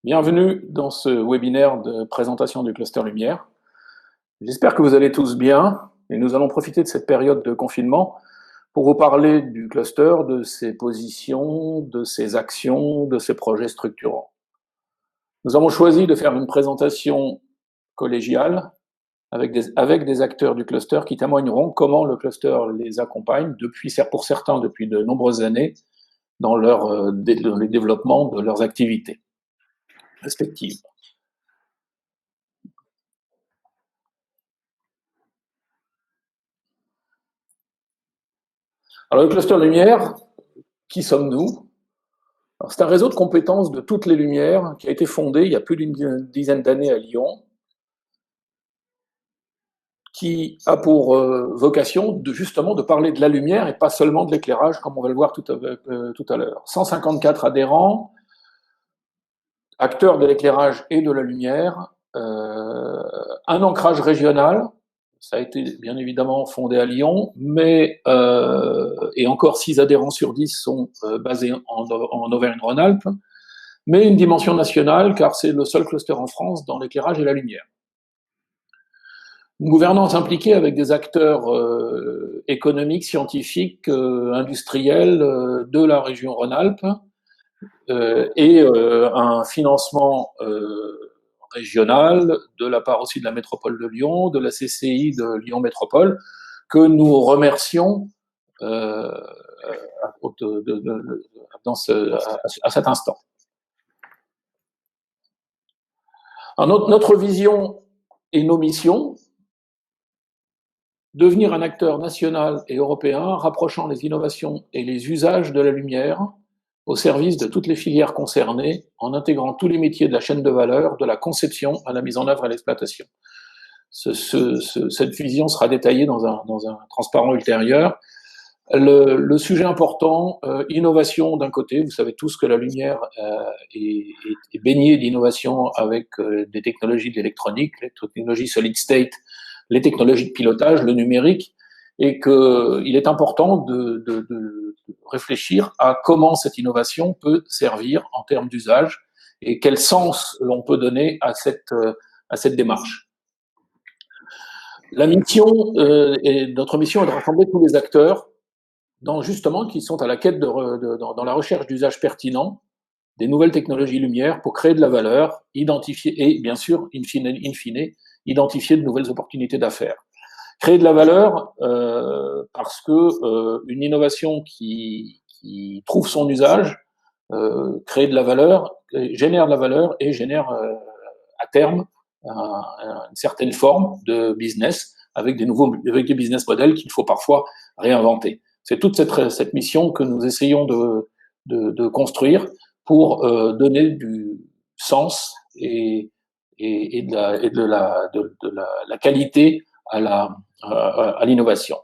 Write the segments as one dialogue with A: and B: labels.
A: Bienvenue dans ce webinaire de présentation du cluster lumière. J'espère que vous allez tous bien et nous allons profiter de cette période de confinement pour vous parler du cluster, de ses positions, de ses actions, de ses projets structurants. Nous avons choisi de faire une présentation collégiale avec des acteurs du cluster qui témoigneront comment le cluster les accompagne pour certains depuis de nombreuses années dans le développement de leurs activités respectives. Alors le cluster lumière, qui sommes-nous? C'est un réseau de compétences de toutes les lumières qui a été fondé il y a plus d'une dizaine d'années à Lyon, qui a pour vocation justement de parler de la lumière et pas seulement de l'éclairage, comme on va le voir tout à l'heure. 154 adhérents, acteurs de l'éclairage et de la lumière, un ancrage régional. Ça a été bien évidemment fondé à Lyon, et encore 6 adhérents sur 10 sont basés en Auvergne-Rhône-Alpes, mais une dimension nationale, car c'est le seul cluster en France dans l'éclairage et la lumière. Une gouvernance impliquée avec des acteurs économiques, scientifiques, industriels de la région Rhône-Alpes, et un financement régional de la part aussi de la métropole de Lyon, de la CCI de Lyon Métropole, que nous remercions à cet instant. Alors, notre vision et nos missions: devenir un acteur national et européen rapprochant les innovations et les usages de la lumière au service de toutes les filières concernées, en intégrant tous les métiers de la chaîne de valeur, de la conception à la mise en œuvre et à l'exploitation. Cette vision sera détaillée dans un transparent ultérieur. Le sujet important, innovation d'un côté. Vous savez tous que la lumière est baignée d'innovation avec des technologies de l'électronique, les technologies solid state, les technologies de pilotage, le numérique, et qu'il est important de réfléchir à comment cette innovation peut servir en termes d'usage et quel sens l'on peut donner à cette démarche. Notre mission est de rassembler tous les acteurs justement qui sont à la quête dans la recherche d'usages pertinents des nouvelles technologies lumière pour créer de la valeur, identifier et bien sûr, in fine, identifier de nouvelles opportunités d'affaires. Créer de la valeur parce que une innovation qui trouve son usage crée de la valeur, génère de la valeur et génère à terme une certaine forme de business avec des business models qu'il faut parfois réinventer. C'est toute cette mission que nous essayons de construire pour donner du sens et de la qualité à l'innovation.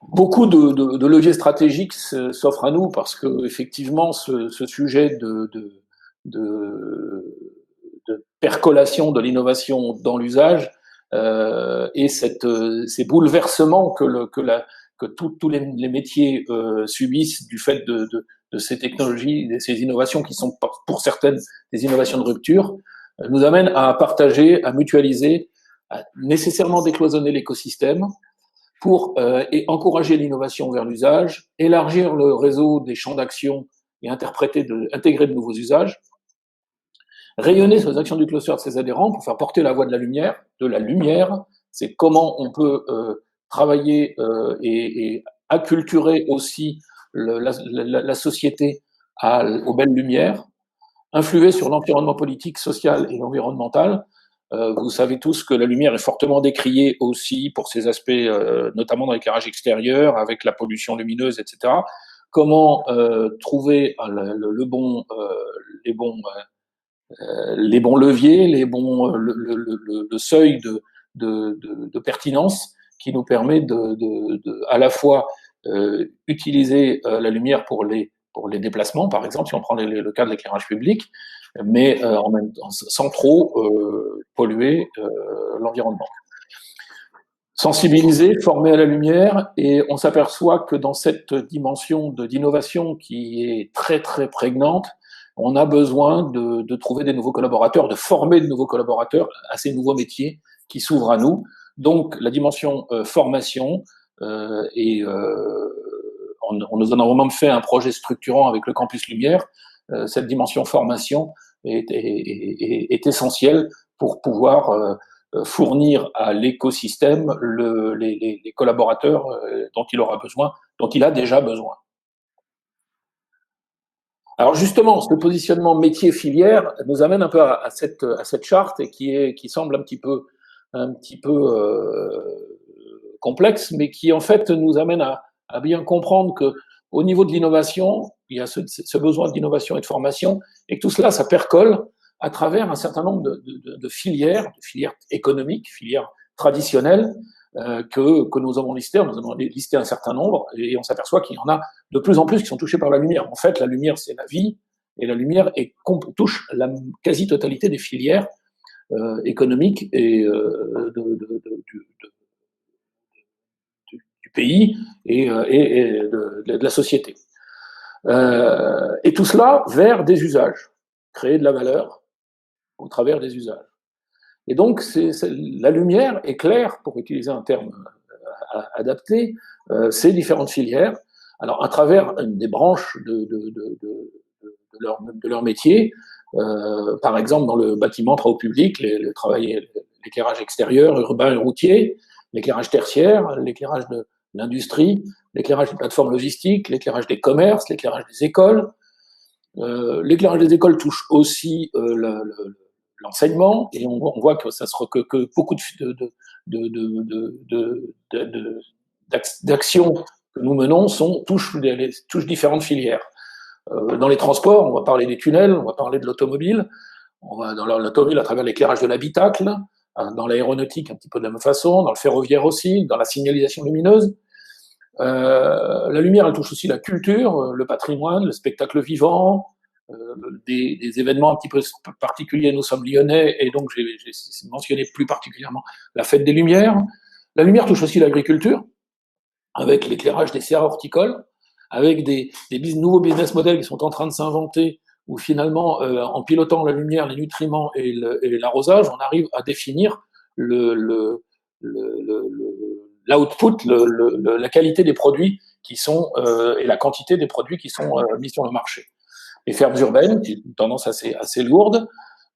A: Beaucoup de leviers stratégiques s'offrent à nous parce que effectivement ce sujet de percolation de l'innovation dans l'usage et ces bouleversements que tous les métiers subissent du fait de ces technologies, de ces innovations qui sont pour certaines des innovations de rupture, nous amènent à partager, à mutualiser, à nécessairement décloisonner l'écosystème pour encourager l'innovation vers l'usage, élargir le réseau des champs d'action et intégrer de nouveaux usages, rayonner sur les actions du cluster de ses adhérents pour faire porter la voix de la lumière. C'est comment on peut travailler et acculturer aussi la société aux belles lumières, influer sur l'environnement politique, social et environnemental. Vous savez tous que la lumière est fortement décriée aussi pour ses aspects, notamment dans l'éclairage extérieur, avec la pollution lumineuse, etc. Comment trouver les bons leviers, le seuil de pertinence qui nous permet à la fois utiliser la lumière pour les déplacements, par exemple, si on prend le cas de l'éclairage public, mais en même temps sans trop polluer l'environnement. sensibiliser, former à la lumière, et on s'aperçoit que dans cette dimension d'innovation qui est très très prégnante, on a besoin de trouver des nouveaux collaborateurs, de former de nouveaux collaborateurs à ces nouveaux métiers qui s'ouvrent à nous. Donc la dimension formation, et on nous en a vraiment fait un projet structurant avec le Campus Lumière. Cette dimension formation est essentielle pour pouvoir fournir à l'écosystème les collaborateurs dont il aura besoin, dont il a déjà besoin. Alors justement, ce positionnement métier-filière nous amène un peu à cette charte et qui semble un petit peu complexe, mais qui en fait nous amène à bien comprendre que au niveau de l'innovation, il y a ce besoin d'innovation et de formation, et que tout cela, ça percole à travers un certain nombre de filières économiques, filières traditionnelles, que nous avons listées. Nous avons listé un certain nombre, et on s'aperçoit qu'il y en a de plus en plus qui sont touchés par la lumière. En fait, la lumière, c'est la vie, et la lumière touche la quasi-totalité des filières économiques et du pays et de la société. Et tout cela vers des usages, créer de la valeur au travers des usages. Et donc, la lumière éclaire, pour utiliser un terme adapté, ces différentes filières, alors à travers des branches de leur métier, par exemple dans le bâtiment, travaux publics, l'éclairage extérieur, urbain et routier, l'éclairage tertiaire, l'éclairage de l'industrie, l'éclairage des plateformes logistiques, l'éclairage des commerces, l'éclairage des écoles. L'éclairage des écoles touche aussi l'enseignement, et on voit que beaucoup d'actions que nous menons touchent différentes filières. Dans les transports, on va parler des tunnels, on va parler de l'automobile, dans l'automobile à travers l'éclairage de l'habitacle, dans l'aéronautique un petit peu de la même façon, dans le ferroviaire aussi, dans la signalisation lumineuse. La lumière, elle touche aussi la culture, le patrimoine, le spectacle vivant, des événements un petit peu particuliers. Nous sommes lyonnais, et donc j'ai mentionné plus particulièrement la fête des Lumières. La lumière touche aussi l'agriculture, avec l'éclairage des serres horticoles, avec des nouveaux business models qui sont en train de s'inventer, où finalement, en pilotant la lumière, les nutriments et l'arrosage, on arrive à définir l'output, la qualité des produits qui sont et la quantité des produits qui sont mis sur le marché. Les fermes urbaines, qui ont une tendance assez lourde,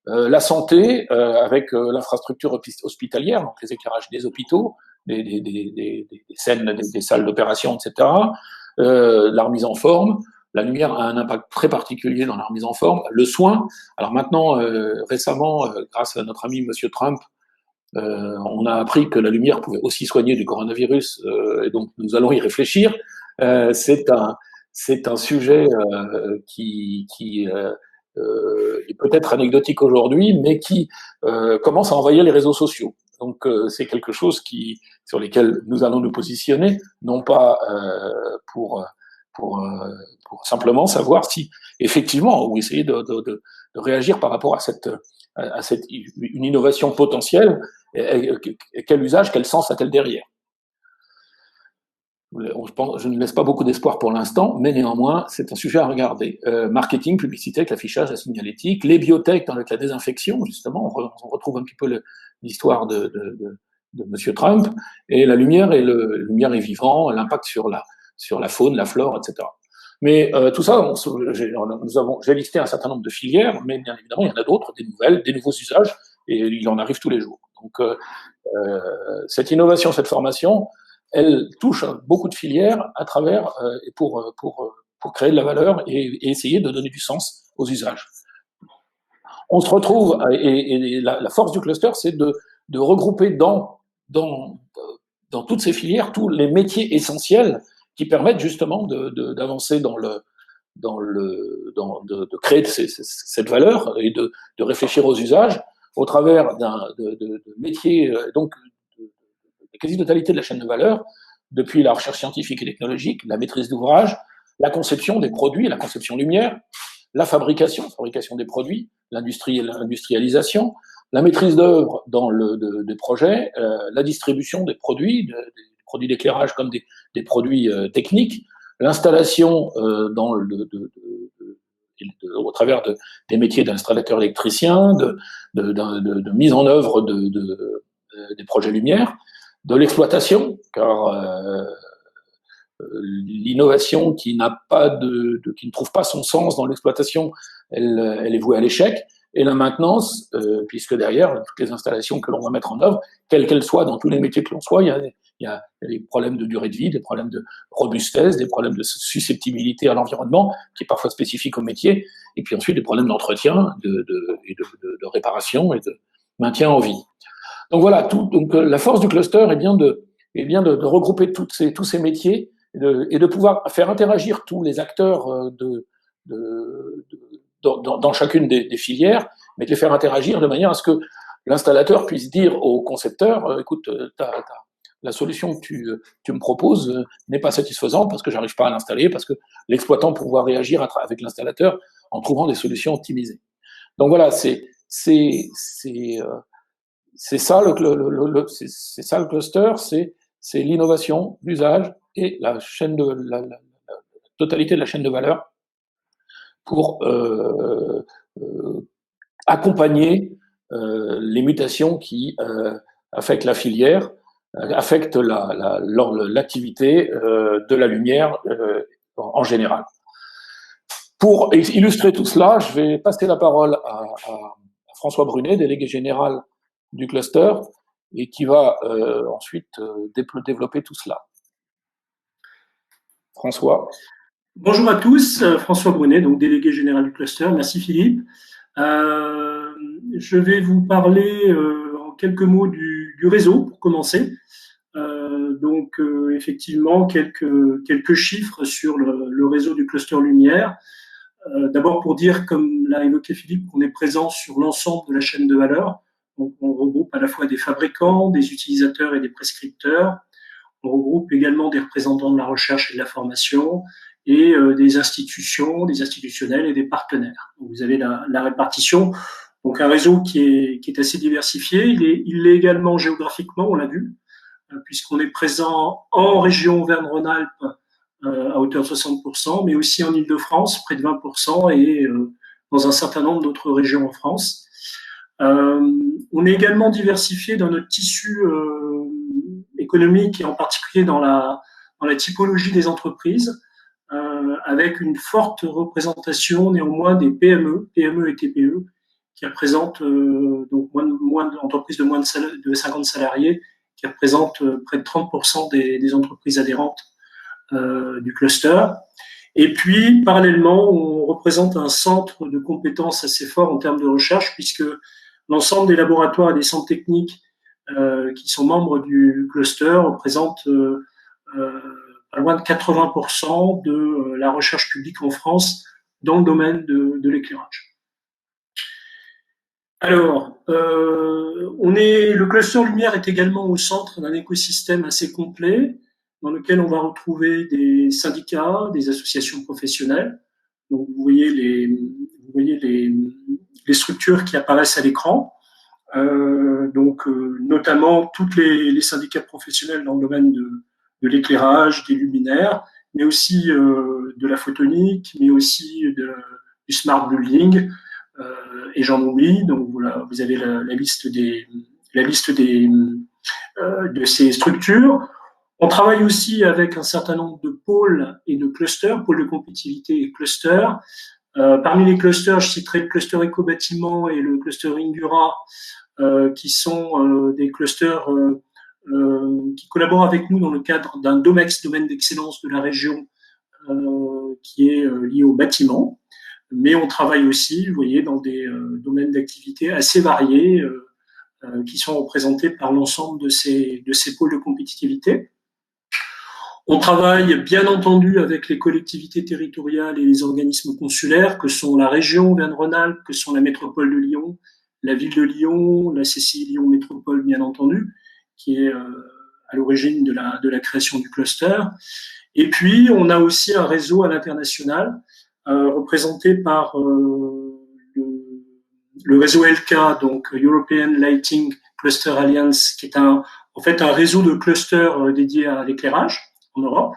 A: la santé avec l'infrastructure hospitalière, donc les éclairages des hôpitaux, des scènes, des salles d'opération, etc. La remise en forme. La lumière a un impact très particulier dans la remise en forme. Le soin. Alors maintenant, récemment, grâce à notre ami Monsieur Trump, on a appris que la lumière pouvait aussi soigner du coronavirus, et donc nous allons y réfléchir. C'est un sujet qui est peut-être anecdotique aujourd'hui, mais qui commence à envahir les réseaux sociaux. Donc c'est quelque chose sur lesquels nous allons nous positionner, non pas pour simplement savoir si effectivement, ou essayer de réagir par rapport à une innovation potentielle, quel usage, quel sens a-t-elle derrière. Je ne laisse pas beaucoup d'espoir pour l'instant, mais néanmoins, c'est un sujet à regarder. Marketing, publicité, avec l'affichage, la signalétique, les biotech avec la désinfection, justement, on retrouve un petit peu l'histoire de Monsieur Trump, et la lumière est vivant, l'impact sur la faune, la flore, etc. Mais tout ça, j'ai listé un certain nombre de filières, mais bien évidemment, il y en a d'autres, des nouvelles, des nouveaux usages, et il en arrive tous les jours. Donc, cette innovation, cette formation, elle touche beaucoup de filières à travers pour créer de la valeur et essayer de donner du sens aux usages. On se retrouve, et la force du cluster, c'est de regrouper dans toutes ces filières tous les métiers essentiels qui permettent justement d'avancer de créer cette valeur et de réfléchir aux usages au travers de métiers, donc la quasi-totalité de la chaîne de valeur, depuis la recherche scientifique et technologique, la maîtrise d'ouvrage, la conception des produits, la conception lumière, la fabrication des produits, l'industrie et l'industrialisation, la maîtrise d'œuvre dans des projets, la distribution des produits d'éclairage comme des produits techniques, l'installation au travers des métiers d'installateur électricien, de mise en œuvre des projets lumière, de l'exploitation, car l'innovation qui ne trouve pas son sens dans l'exploitation, elle est vouée à l'échec. Et la maintenance, puisque derrière, toutes les installations que l'on va mettre en œuvre, quelles qu'elles soient, dans tous les métiers que l'on soit, il y a des problèmes de durée de vie, des problèmes de robustesse, des problèmes de susceptibilité à l'environnement, qui est parfois spécifique au métier, et puis ensuite des problèmes d'entretien, de réparation et de maintien en vie. Donc voilà, donc la force du cluster est bien de regrouper tous ces métiers et de pouvoir faire interagir tous les acteurs dans chacune des filières, mais de les faire interagir de manière à ce que l'installateur puisse dire au concepteur, écoute, la solution que tu me proposes n'est pas satisfaisante parce que j'arrive pas à l'installer, parce que l'exploitant pourra réagir avec l'installateur en trouvant des solutions optimisées. Donc voilà, c'est ça le cluster, c'est l'innovation, l'usage et la totalité de la chaîne de valeur pour accompagner les mutations qui affectent la filière, affectent l'activité de la lumière en général. Pour illustrer tout cela, je vais passer la parole à François Brunet, délégué général du cluster, et qui va ensuite développer tout cela. François.
B: Bonjour à tous, François Brunet, donc délégué général du cluster. Merci Philippe. Je vais vous parler en quelques mots du réseau pour commencer. Effectivement, quelques chiffres sur le réseau du cluster lumière. D'abord pour dire, comme l'a évoqué Philippe, qu'on est présent sur l'ensemble de la chaîne de valeur. Donc, on regroupe à la fois des fabricants, des utilisateurs et des prescripteurs. On regroupe également des représentants de la recherche et de la formation et des institutions, des institutionnels et des partenaires. Donc, vous avez la répartition. Donc un réseau qui est assez diversifié. Il l'est également géographiquement, on l'a vu, puisqu'on est présent en région Auvergne-Rhône-Alpes à hauteur de 60%, mais aussi en Île-de-France, près de 20%, et dans un certain nombre d'autres régions en France. On est également diversifié dans notre tissu économique et en particulier dans la typologie des entreprises, avec une forte représentation néanmoins des PME et TPE, qui représentent donc moins d'entreprises de moins de 50 salariés, qui représentent près de 30% des entreprises adhérentes du cluster. Et puis, parallèlement, on représente un centre de compétences assez fort en termes de recherche, puisque l'ensemble des laboratoires et des centres techniques qui sont membres du cluster représentent pas loin de 80% de la recherche publique en France dans le domaine de l'éclairage. Alors, le cluster lumière est également au centre d'un écosystème assez complet dans lequel on va retrouver des syndicats, des associations professionnelles. Donc, vous voyez les structures qui apparaissent à l'écran. Notamment toutes les syndicats professionnels dans le domaine de l'éclairage, des luminaires, mais aussi de la photonique, mais aussi du smart building, et j'en oublie. Donc voilà, vous avez la liste de ces structures. On travaille aussi avec un certain nombre de pôles et de clusters, pôles de compétitivité et clusters. Parmi les clusters, je citerai le cluster éco-bâtiment et le cluster Indura, qui sont des clusters qui collaborent avec nous dans le cadre d'un DOMEX, domaine d'excellence de la région, qui est lié au bâtiment. Mais on travaille aussi, vous voyez, dans des domaines d'activité assez variés qui sont représentés par l'ensemble de ces pôles de compétitivité. On travaille bien entendu avec les collectivités territoriales et les organismes consulaires que sont la région Auvergne-Rhône-Alpes, que sont la métropole de Lyon, la ville de Lyon, la CCI Lyon Métropole bien entendu, qui est à l'origine de la création du cluster. Et puis on a aussi un réseau à l'international représenté par le réseau ELCA, donc European Lighting Cluster Alliance, qui est en fait un réseau de clusters dédiés à l'éclairage en Europe,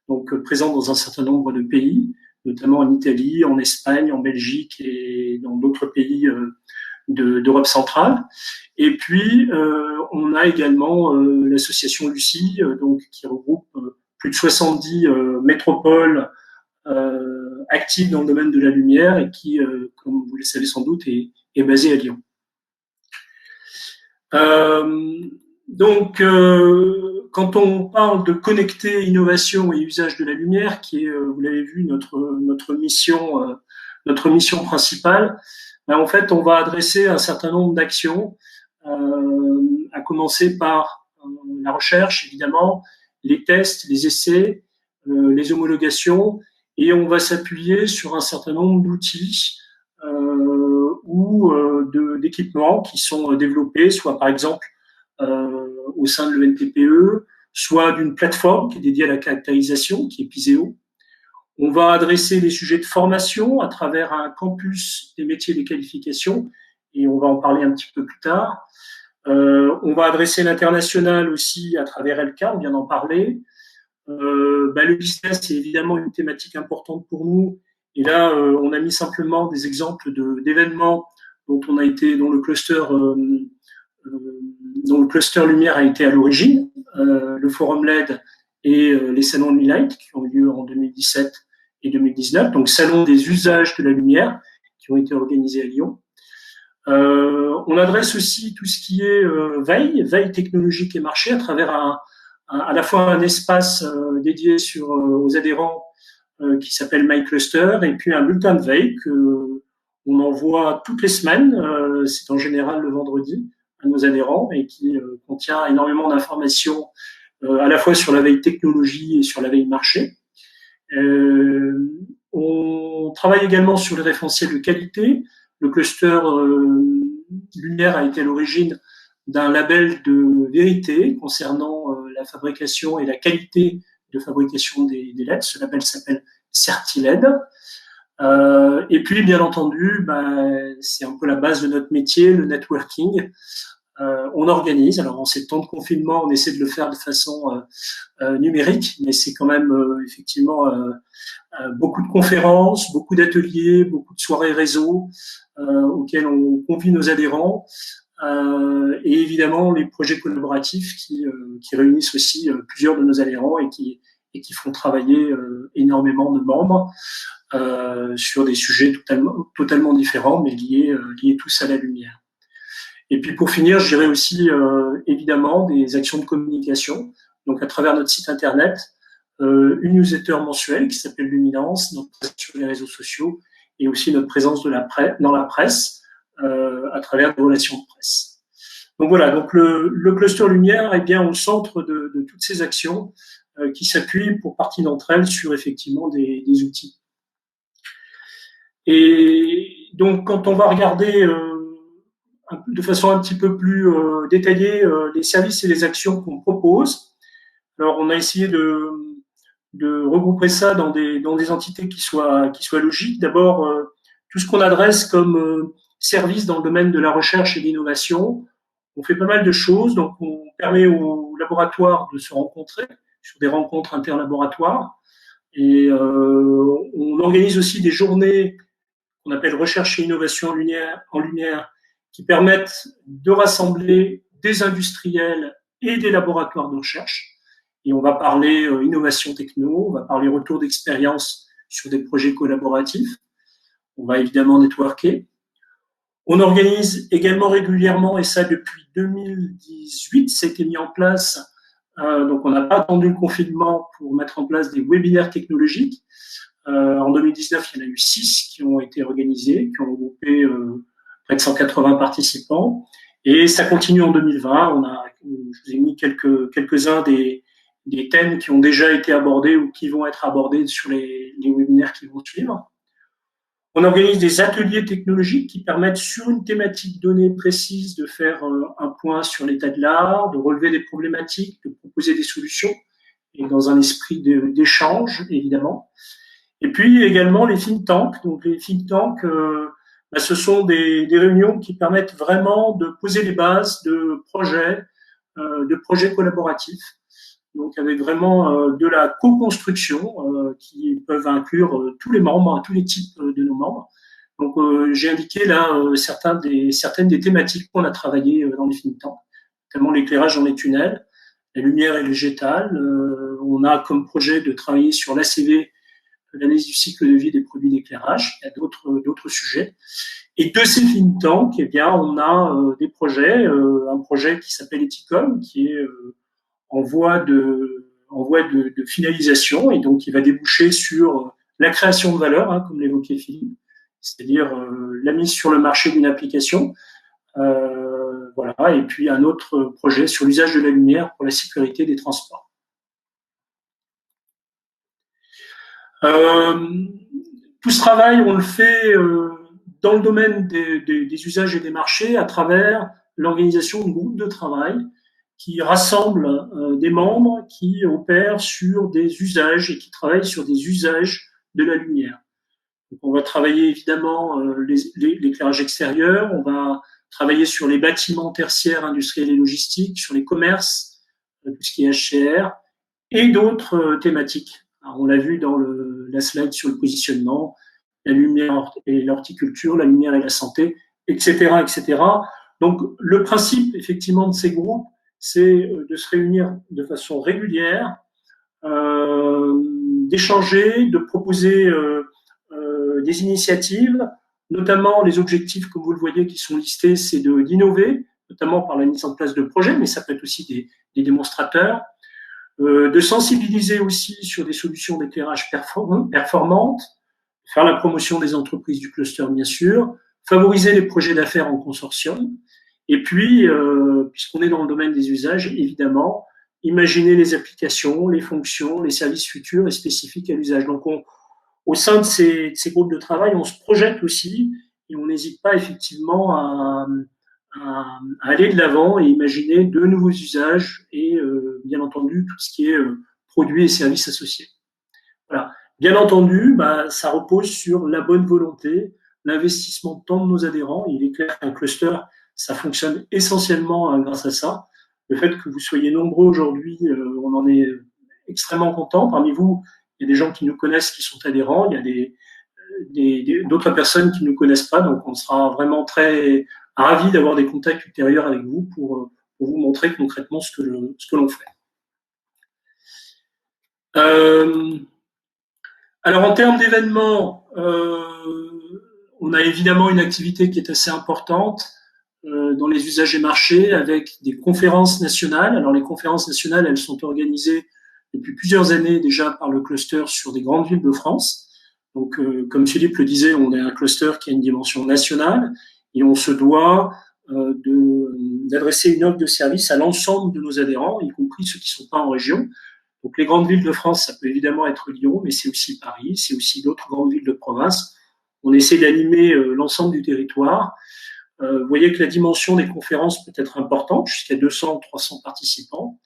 B: donc présent dans un certain nombre de pays, notamment en Italie, en Espagne, en Belgique et dans d'autres pays d'Europe centrale. Et puis, on a également l'association Lucie, donc qui regroupe plus de 70 métropoles actives dans le domaine de la lumière et qui, comme vous le savez sans doute, est basée à Lyon. Donc, quand on parle de connecter innovation et usage de la lumière, qui est, vous l'avez vu, notre mission principale, ben, en fait, on va adresser un certain nombre d'actions, à commencer par la recherche, évidemment, les tests, les essais, les homologations, et on va s'appuyer sur un certain nombre d'outils ou d'équipements qui sont développés, soit par exemple au sein de l'ENTPE, soit d'une plateforme qui est dédiée à la caractérisation, qui est Piseo. On va adresser les sujets de formation à travers un campus des métiers et des qualifications, et on va en parler un petit peu plus tard. On va adresser l'international aussi à travers ELCA, on vient d'en parler. Le business, c'est évidemment une thématique importante pour nous. Et là, on a mis simplement des exemples d'événements dont le cluster lumière a été à l'origine, le forum LED et les salons Light qui ont eu lieu en 2017 et 2019, donc salon des usages de la lumière qui ont été organisés à Lyon. On adresse aussi tout ce qui est veille technologique et marché à travers à la fois un espace dédié aux adhérents qui s'appelle MyCluster et puis un bulletin de veille qu'on envoie toutes les semaines, c'est en général le vendredi, à nos adhérents et qui contient énormément d'informations à la fois sur la veille technologie et sur la veille marché. On travaille également sur les référentiels de qualité. Le cluster lumière a été à l'origine d'un label de vérité concernant la fabrication et la qualité de fabrication des LED. Ce label s'appelle CertiLED. Et puis, bien entendu, c'est un peu la base de notre métier, le networking. On organise. Alors, en ces temps de confinement, on essaie de le faire de façon numérique, mais c'est quand même effectivement beaucoup de conférences, beaucoup d'ateliers, beaucoup de soirées réseau auxquelles on convie nos adhérents. Et évidemment, les projets collaboratifs qui réunissent aussi plusieurs de nos adhérents et qui font travailler énormément de membres sur des sujets totalement différents, mais liés tous à la lumière. Et puis pour finir, je dirais aussi évidemment des actions de communication. Donc à travers notre site internet, une newsletter mensuelle qui s'appelle Luminance, notre présence sur les réseaux sociaux et aussi notre présence dans la presse à travers des relations de presse. Donc voilà, donc le cluster lumière est bien au centre de toutes ces actions qui s'appuient pour partie d'entre elles sur effectivement des outils. Et donc quand on va regarder de façon un petit peu plus détaillée les services et les actions qu'on propose, alors on a essayé de regrouper ça dans des entités qui soient logiques. D'abord, tout ce qu'on adresse comme service dans le domaine de la recherche et de l'innovation. On fait pas mal de choses, donc on permet aux laboratoires de se rencontrer sur des rencontres interlaboratoires. Et on organise aussi des journées qu'on appelle recherche et innovation en lumière qui permettent de rassembler des industriels et des laboratoires de recherche. Et on va parler innovation techno, on va parler retour d'expérience sur des projets collaboratifs. On va évidemment networker. On organise également régulièrement, et ça depuis 2018, ça a été mis en place, donc on n'a pas attendu le confinement pour mettre en place des webinaires technologiques. En 2019, il y en a eu 6 qui ont été organisés, qui ont regroupé près de 180 participants. Et ça continue en 2020. Je vous ai mis quelques-uns des thèmes qui ont déjà été abordés ou qui vont être abordés sur les webinaires qui vont suivre. On organise des ateliers technologiques qui permettent, sur une thématique donnée précise, de faire un point sur l'état de l'art, de relever des problématiques, de proposer des solutions, et dans un esprit d'échange, évidemment. Et puis également les think tanks. Donc les think tanks, ce sont des réunions qui permettent vraiment de poser les bases de projets collaboratifs. Donc avec vraiment de la co-construction qui peuvent inclure tous les membres, tous les types de nos membres. Donc j'ai indiqué là certaines des thématiques qu'on a travaillées dans les think tanks, notamment l'éclairage dans les tunnels, la lumière et le végétal. On a comme projet de travailler sur l'ACV, l'analyse du cycle de vie des produits d'éclairage. Il y a d'autres sujets. Et de ces think tanks, eh bien, on a des projets, un projet qui s'appelle Eticom, qui est en voie de finalisation et donc qui va déboucher sur la création de valeur, hein, comme l'évoquait Philippe, c'est-à-dire la mise sur le marché d'une application. Voilà, et puis un autre projet sur l'usage de la lumière pour la sécurité des transports. Tout ce travail, on le fait dans le domaine des usages et des marchés à travers l'organisation de groupes de travail qui rassemblent des membres qui opèrent sur des usages et qui travaillent sur des usages de la lumière. Donc on va travailler évidemment l'éclairage extérieur, on va travailler sur les bâtiments tertiaires, industriels et logistiques, sur les commerces, tout ce qui est HCR, et d'autres thématiques. Alors, on l'a vu dans la slide sur le positionnement, la lumière et l'horticulture, la lumière et la santé, etc., etc. Donc, le principe, effectivement, de ces groupes, c'est de se réunir de façon régulière, d'échanger, de proposer des initiatives, notamment les objectifs, comme vous le voyez, qui sont listés, c'est d'innover, notamment par la mise en place de projets, mais ça peut être aussi des démonstrateurs, de sensibiliser aussi sur des solutions d'éclairage performantes, faire la promotion des entreprises du cluster, bien sûr, favoriser les projets d'affaires en consortium, et puis, puisqu'on est dans le domaine des usages, évidemment, imaginer les applications, les fonctions, les services futurs et spécifiques à l'usage. Donc, au sein de ces groupes de travail, on se projette aussi et on n'hésite pas effectivement à aller de l'avant et imaginer de nouveaux usages et bien entendu tout ce qui est produits et services associés. Voilà. Bien entendu, ça repose sur la bonne volonté, l'investissement de temps de nos adhérents. Il est clair qu'un cluster, ça fonctionne essentiellement grâce à ça. Le fait que vous soyez nombreux aujourd'hui, on en est extrêmement content. Parmi vous, il y a des gens qui nous connaissent, qui sont adhérents. Il y a d'autres personnes qui ne nous connaissent pas. Donc, on sera vraiment très ravis d'avoir des contacts ultérieurs avec vous pour vous montrer concrètement ce que l'on fait. Alors, en termes d'événements, on a évidemment une activité qui est assez importante dans les usages et marchés avec des conférences nationales. Alors, les conférences nationales, elles sont organisées depuis plusieurs années déjà par le cluster sur des grandes villes de France. Donc, comme Philippe le disait, on est un cluster qui a une dimension nationale et on se doit d'adresser une offre de service à l'ensemble de nos adhérents, y compris ceux qui ne sont pas en région. Donc, les grandes villes de France, ça peut évidemment être Lyon, mais c'est aussi Paris, c'est aussi d'autres grandes villes de province. On essaie d'animer l'ensemble du territoire. Vous voyez que la dimension des conférences peut être importante, jusqu'à 200 ou 300 participants.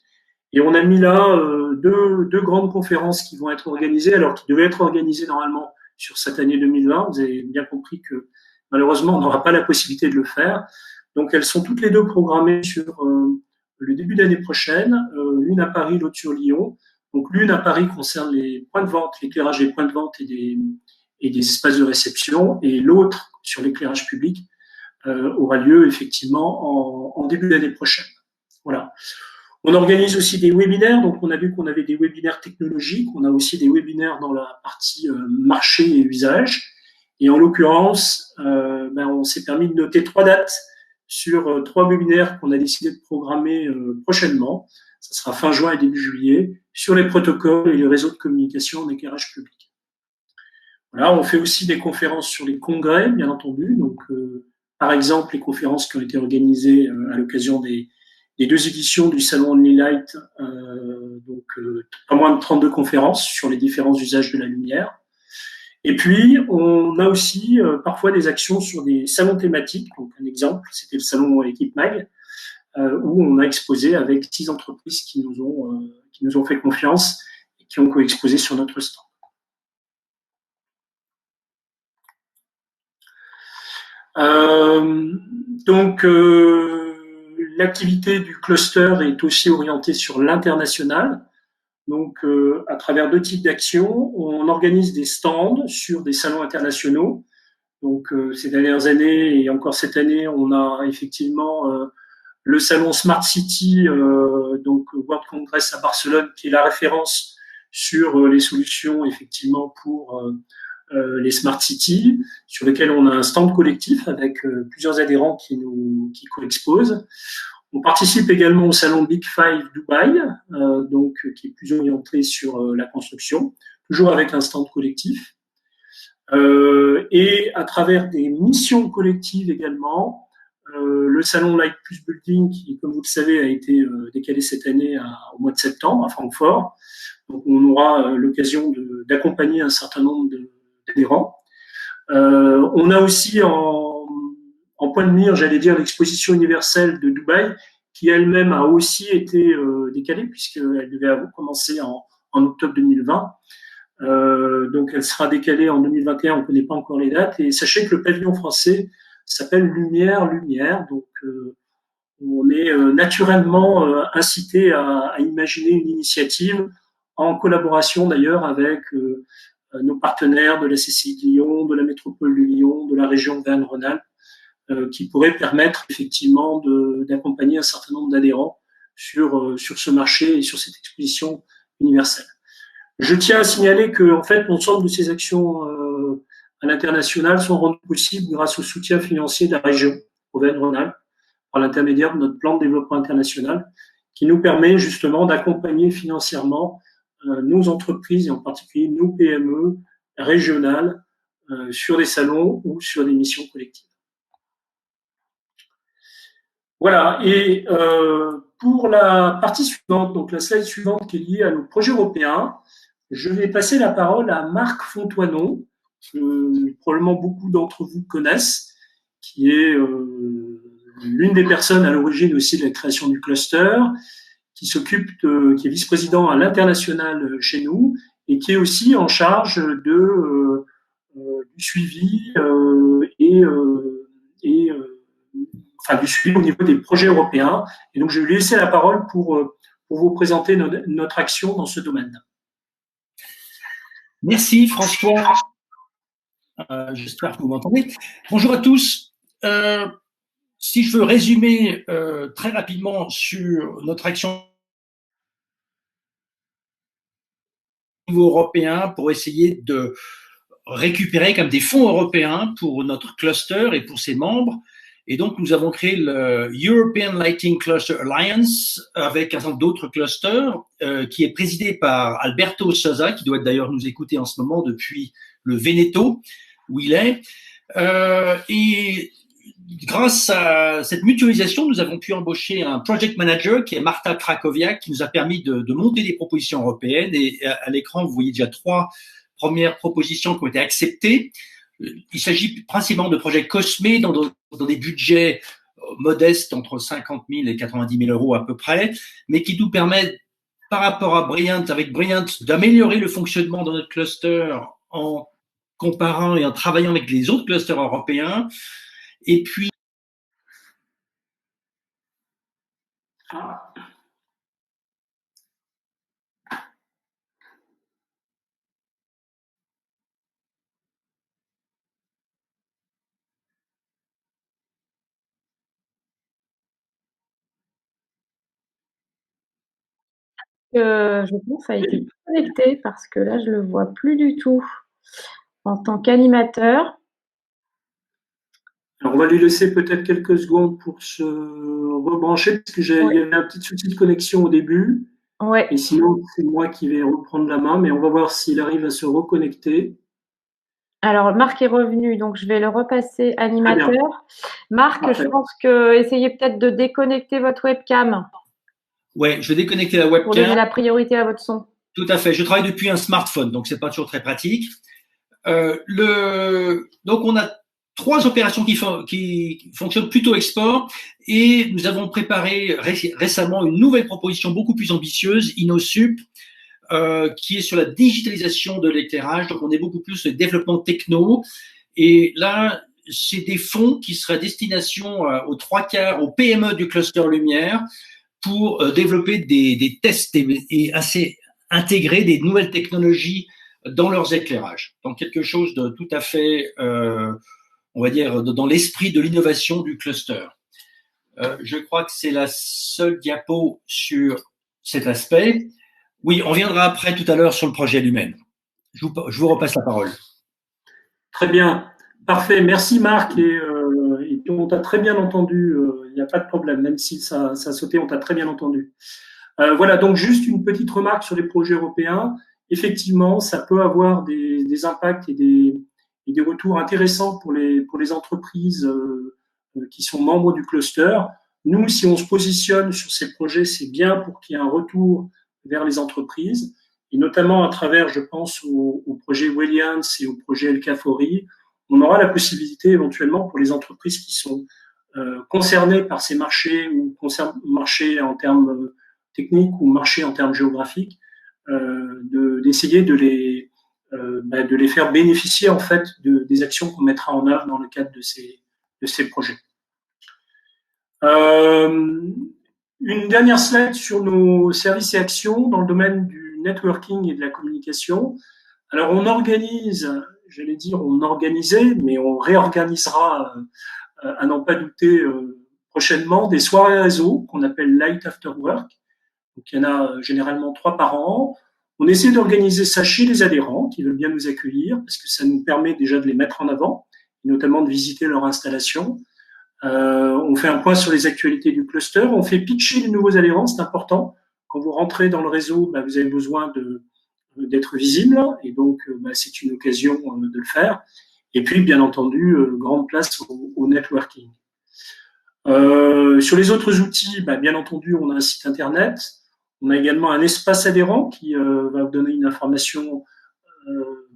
B: Et on a mis là deux grandes conférences qui vont être organisées, alors qui devaient être organisées normalement sur cette année 2020. Vous avez bien compris que malheureusement, on n'aura pas la possibilité de le faire. Donc, elles sont toutes les deux programmées sur le début d'année prochaine, l'une à Paris, l'autre sur Lyon. Donc, l'une à Paris concerne les points de vente, l'éclairage des points de vente et des espaces de réception, et l'autre sur l'éclairage public aura lieu effectivement en début d'année prochaine. Voilà. On organise aussi des webinaires, donc on a vu qu'on avait des webinaires technologiques, on a aussi des webinaires dans la partie marché et usage. Et en l'occurrence, on s'est permis de noter 3 dates sur 3 webinaires qu'on a décidé de programmer prochainement. Ça sera fin juin et début juillet, sur les protocoles et les réseaux de communication en éclairage public. Voilà, on fait aussi des conférences sur les congrès, bien entendu. Donc, par exemple, les conférences qui ont été organisées à l'occasion des 2 éditions du Salon Only Light, pas moins de 32 conférences sur les différents usages de la lumière. Et puis, on a aussi parfois des actions sur des salons thématiques. Donc, un exemple, c'était le salon Équipe Mag, où on a exposé avec 6 entreprises qui nous ont fait confiance et qui ont co-exposé sur notre stand. Euh, donc, l'activité du cluster est aussi orientée sur l'international. Donc, à travers deux types d'actions, on organise des stands sur des salons internationaux. Donc, ces dernières années et encore cette année, on a effectivement le salon Smart City, donc World Congress à Barcelone, qui est la référence sur les solutions effectivement pour les Smart Cities, sur lesquels on a un stand collectif avec plusieurs adhérents qui co-exposent. On participe également au salon Big Five Dubaï, donc qui est plus orienté sur la construction, toujours avec un stand collectif. Et à travers des missions collectives également, le salon Light Plus Building, qui, comme vous le savez, a été décalé cette année au mois de septembre à Francfort. Donc, on aura l'occasion d'accompagner un certain nombre d'adhérents. On a aussi en point de mire, j'allais dire, l'exposition universelle de Dubaï, qui elle-même a aussi été décalée, puisqu'elle devait commencer en octobre 2020. Donc, elle sera décalée en 2021, on ne connaît pas encore les dates. Et sachez que le pavillon français s'appelle Lumière, Lumière. Donc, on est naturellement incité à imaginer une initiative en collaboration d'ailleurs avec nos partenaires de la CCI de Lyon, de la métropole de Lyon, de la région Auvergne-Rhône-Alpes, qui pourrait permettre effectivement d'accompagner un certain nombre d'adhérents sur ce marché et sur cette exposition universelle. Je tiens à signaler que, en fait, l'ensemble de ces actions à l'international sont rendues possibles grâce au soutien financier de la région Auvergne-Rhône-Alpes par l'intermédiaire de notre plan de développement international, qui nous permet justement d'accompagner financièrement nos entreprises et en particulier nos PME régionales sur des salons ou sur des missions collectives. Voilà. Et pour la partie suivante, donc la slide suivante qui est liée à nos projets européens, je vais passer la parole à Marc Fontoinon, que probablement beaucoup d'entre vous connaissent, qui est l'une des personnes à l'origine aussi de la création du cluster, qui est vice-président à l'international chez nous et qui est aussi en charge du suivi enfin du suivi au niveau des projets européens. Et donc je vais lui laisser la parole pour vous présenter notre action dans ce domaine.
C: Merci François. J'espère que vous m'entendez. Bonjour à tous. Si je veux résumer très rapidement sur notre action au niveau européen pour essayer de récupérer comme des fonds européens pour notre cluster et pour ses membres. Et donc, nous avons créé le European Lighting Cluster Alliance avec un certain nombre d'autres clusters qui est présidé par Alberto Sosa, qui doit d'ailleurs nous écouter en ce moment depuis le Veneto, où il est. Et grâce à cette mutualisation, nous avons pu embaucher un project manager qui est Marta Krakowiak, qui nous a permis de monter des propositions européennes. Et à l'écran, vous voyez déjà 3 premières propositions qui ont été acceptées. Il s'agit principalement de projets cosmés dans des budgets modestes entre 50 000 et 90 000 euros à peu près, mais qui nous permettent, par rapport à avec Brilliant, d'améliorer le fonctionnement de notre cluster en comparant et en travaillant avec les autres clusters européens. Et puis,
D: je pense a été connecté parce que là, je le vois plus du tout en tant qu'animateur.
B: Alors, on va lui laisser peut-être quelques secondes pour se rebrancher parce qu'il y avait un petit souci de connexion au début.
D: Ouais.
B: Et sinon, c'est moi qui vais reprendre la main, mais on va voir s'il arrive à se reconnecter.
D: Alors, Marc est revenu, donc je vais le repasser animateur. Marc, parfait. Je pense que essayez peut-être de déconnecter votre webcam.
C: Ouais, je vais déconnecter la webcam.
D: Pour donner la priorité à votre son.
C: Tout à fait. Je travaille depuis un smartphone, donc c'est pas toujours très pratique. Donc, on a 3 opérations qui fonctionnent plutôt export et nous avons préparé récemment une nouvelle proposition beaucoup plus ambitieuse, InnoSup, qui est sur la digitalisation de l'éclairage. Donc, on est beaucoup plus sur le développement techno. Et là, c'est des fonds qui seraient à destination aux 3/4 aux PME du cluster Lumière pour développer des tests et assez intégrer des nouvelles technologies dans leurs éclairages. Donc quelque chose de tout à fait, on va dire, dans l'esprit de l'innovation du cluster. Je crois que c'est la seule diapo sur cet aspect. Oui, on viendra après tout à l'heure sur le projet Lumen. Je vous repasse la parole.
B: Très bien, parfait. Merci Marc. Et puis on t'a très bien entendu. Il n'y a pas de problème, même si ça a sauté, on t'a très bien entendu. Voilà, donc juste une petite remarque sur les projets européens. Effectivement, ça peut avoir des impacts et des retours intéressants pour les entreprises qui sont membres du cluster. Nous, si on se positionne sur ces projets, c'est bien pour qu'il y ait un retour vers les entreprises, et notamment à travers, je pense, au projet Williams et au projet LK4i, on aura la possibilité éventuellement pour les entreprises qui sont concernées par ces marchés ou marchés en termes techniques ou marchés en termes géographiques, d'essayer de les faire bénéficier en fait des actions qu'on mettra en œuvre dans le cadre de ces projets. Une dernière slide sur nos services et actions dans le domaine du networking et de la communication. Alors on organise, j'allais dire on organisait, mais on réorganisera à n'en pas douter prochainement des soirées réseau qu'on appelle Light After Work. Donc il y en a généralement 3 par an. On essaie d'organiser ça chez les adhérents qui veulent bien nous accueillir parce que ça nous permet déjà de les mettre en avant, notamment de visiter leur installation. On fait un point sur les actualités du cluster. On fait pitcher les nouveaux adhérents, c'est important. Quand vous rentrez dans le réseau, vous avez besoin d'être visible et donc c'est une occasion de le faire. Et puis, bien entendu, grande place au networking. Sur les autres outils, bien entendu, on a un site internet. On a également un espace adhérent qui va vous donner une information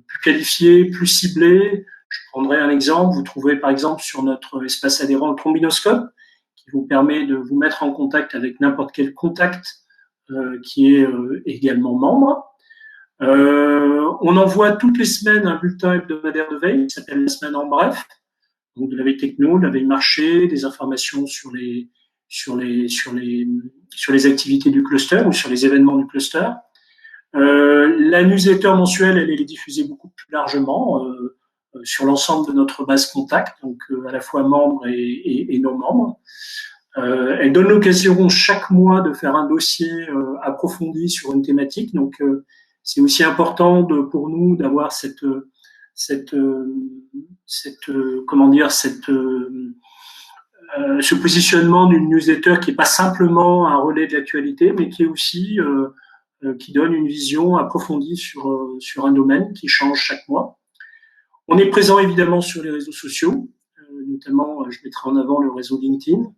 B: plus qualifiée, plus ciblée. Je prendrai un exemple. Vous trouverez par exemple sur notre espace adhérent le trombinoscope qui vous permet de vous mettre en contact avec n'importe quel contact qui est également membre. On envoie toutes les semaines un bulletin hebdomadaire de veille qui s'appelle la semaine en bref. Donc de la veille techno, de la veille marché, des informations sur les activités du cluster ou sur les événements du cluster. La newsletter mensuelle, elle est diffusée beaucoup plus largement sur l'ensemble de notre base contact, donc à la fois membres et non membres. Elle donne l'occasion chaque mois de faire un dossier approfondi sur une thématique. Donc c'est aussi important pour nous d'avoir ce positionnement d'une newsletter qui est pas simplement un relais de l'actualité, mais qui est aussi qui donne une vision approfondie sur un domaine qui change chaque mois. On est présent évidemment sur les réseaux sociaux, notamment je mettrai en avant le réseau LinkedIn.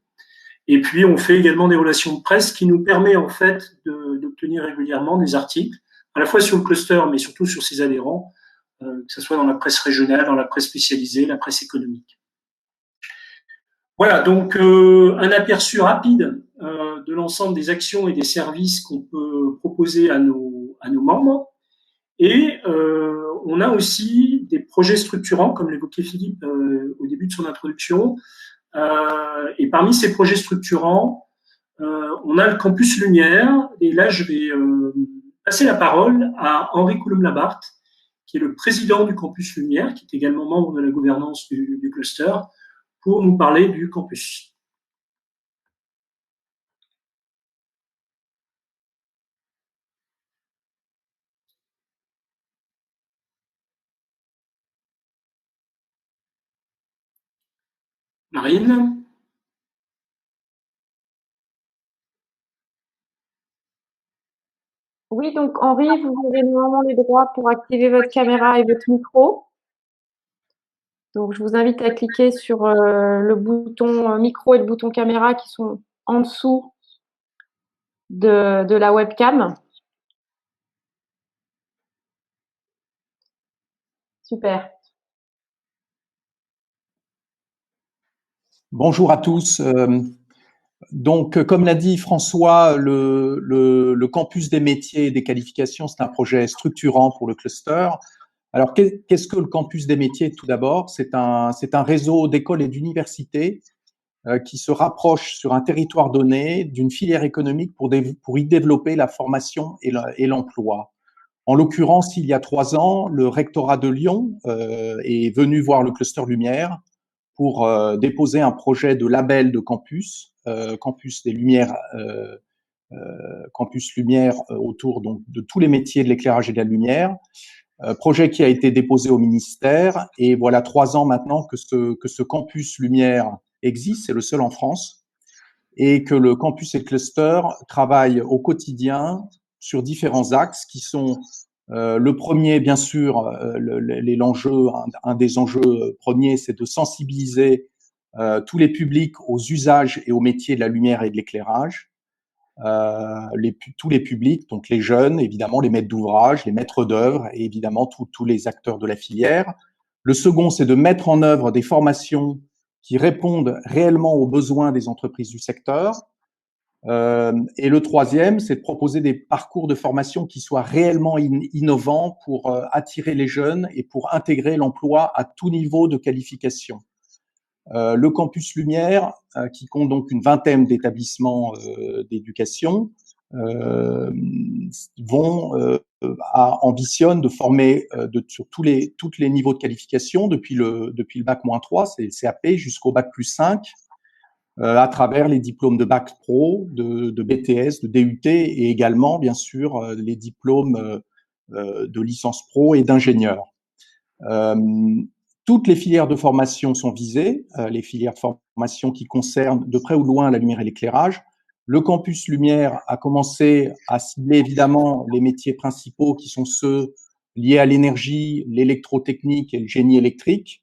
B: Et puis on fait également des relations de presse qui nous permet en fait d'obtenir régulièrement des articles, à la fois sur le cluster, mais surtout sur ses adhérents, que ce soit dans la presse régionale, dans la presse spécialisée, la presse économique. Voilà, donc un aperçu rapide de l'ensemble des actions et des services qu'on peut proposer à nos membres. Et on a aussi des projets structurants, comme l'évoquait Philippe au début de son introduction. Et parmi ces projets structurants, on a le campus Lumière. Et là, je vais passer la parole à Henri Coulombe-Labarthe, qui est le président du campus Lumière, qui est également membre de la gouvernance du cluster, pour nous parler du campus. Marine ?
D: Oui, donc Henri, vous avez normalement les droits pour activer votre caméra et votre micro. Donc, je vous invite à cliquer sur le bouton micro et le bouton caméra qui sont en dessous de la webcam. Super.
E: Bonjour à tous. Donc, comme l'a dit François, le campus des métiers et des qualifications, c'est un projet structurant pour le cluster. Alors, qu'est-ce que le campus des métiers? Tout d'abord, c'est un réseau d'écoles et d'universités qui se rapproche sur un territoire donné d'une filière économique pour y développer la formation et l'emploi. En l'occurrence, il y a 3 ans, le rectorat de Lyon est venu voir le cluster Lumière pour déposer un projet de label de campus, campus des Lumières, campus Lumière autour donc de tous les métiers de l'éclairage et de la lumière. Projet qui a été déposé au ministère, et voilà 3 ans maintenant que ce campus Lumière existe, c'est le seul en France, et que le campus et le cluster travaillent au quotidien sur différents axes qui sont le premier, bien sûr, l'enjeu, un des enjeux premiers, c'est de sensibiliser tous les publics aux usages et aux métiers de la lumière et de l'éclairage. Tous les publics, donc les jeunes, évidemment, les maîtres d'ouvrage, les maîtres d'œuvre et évidemment tous les acteurs de la filière. Le second, c'est de mettre en œuvre des formations qui répondent réellement aux besoins des entreprises du secteur. Et le troisième, c'est de proposer des parcours de formation qui soient réellement innovants pour attirer les jeunes et pour intégrer l'emploi à tout niveau de qualification. Le campus Lumière, qui compte donc une vingtaine d'établissements d'éducation, ambitionne de former sur tous les niveaux de qualification depuis le bac-3, c'est le CAP, jusqu'au bac+5, à travers les diplômes de bac pro, de BTS, de DUT et également, bien sûr, les diplômes de licence pro et d'ingénieur. Toutes les filières de formation sont visées, les filières de formation qui concernent de près ou de loin la lumière et l'éclairage. Le campus Lumière a commencé à cibler évidemment les métiers principaux qui sont ceux liés à l'énergie, l'électrotechnique et le génie électrique,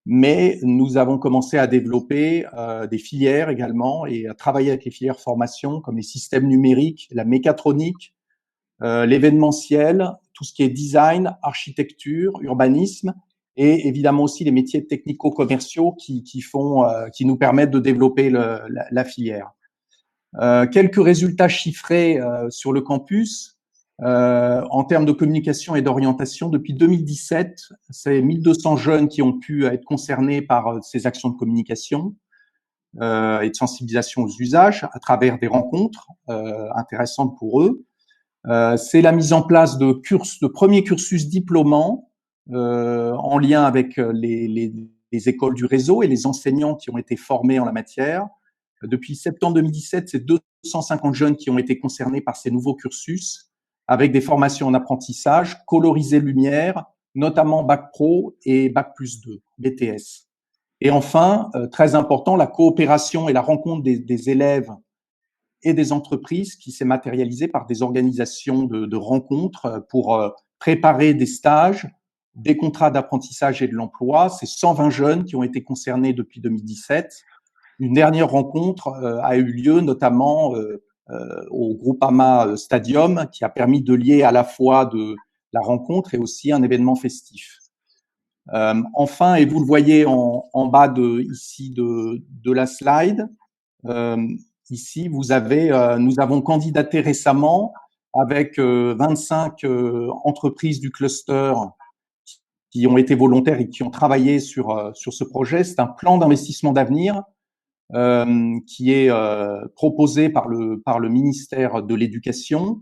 E: mais nous avons commencé à développer des filières également et à travailler avec les filières de formation comme les systèmes numériques, la mécatronique, l'événementiel, tout ce qui est design, architecture, urbanisme, et évidemment aussi les métiers technico-commerciaux qui nous permettent de développer la filière. Quelques résultats chiffrés sur le campus. En termes de communication et d'orientation, depuis 2017, c'est 1200 jeunes qui ont pu être concernés par ces actions de communication et de sensibilisation aux usages à travers des rencontres intéressantes pour eux. C'est la mise en place de premiers cursus diplômants en lien avec les écoles du réseau et les enseignants qui ont été formés en la matière. Depuis septembre 2017, c'est 250 jeunes qui ont été concernés par ces nouveaux cursus avec des formations en apprentissage, colorisées lumière, notamment Bac Pro et Bac+2, BTS. Et enfin, très important, la coopération et la rencontre des élèves et des entreprises qui s'est matérialisée par des organisations de rencontres pour préparer des stages, des contrats d'apprentissage et de l'emploi. C'est 120 jeunes qui ont été concernés depuis 2017. Une dernière rencontre a eu lieu notamment au Groupama Stadium, qui a permis de lier à la fois de la rencontre et aussi un événement festif. Enfin, et vous le voyez en bas ici de la slide, ici vous avez, nous avons candidaté récemment avec 25 entreprises du cluster qui ont été volontaires et qui ont travaillé sur ce projet. C'est un plan d'investissement d'avenir qui est proposé par le ministère de l'Éducation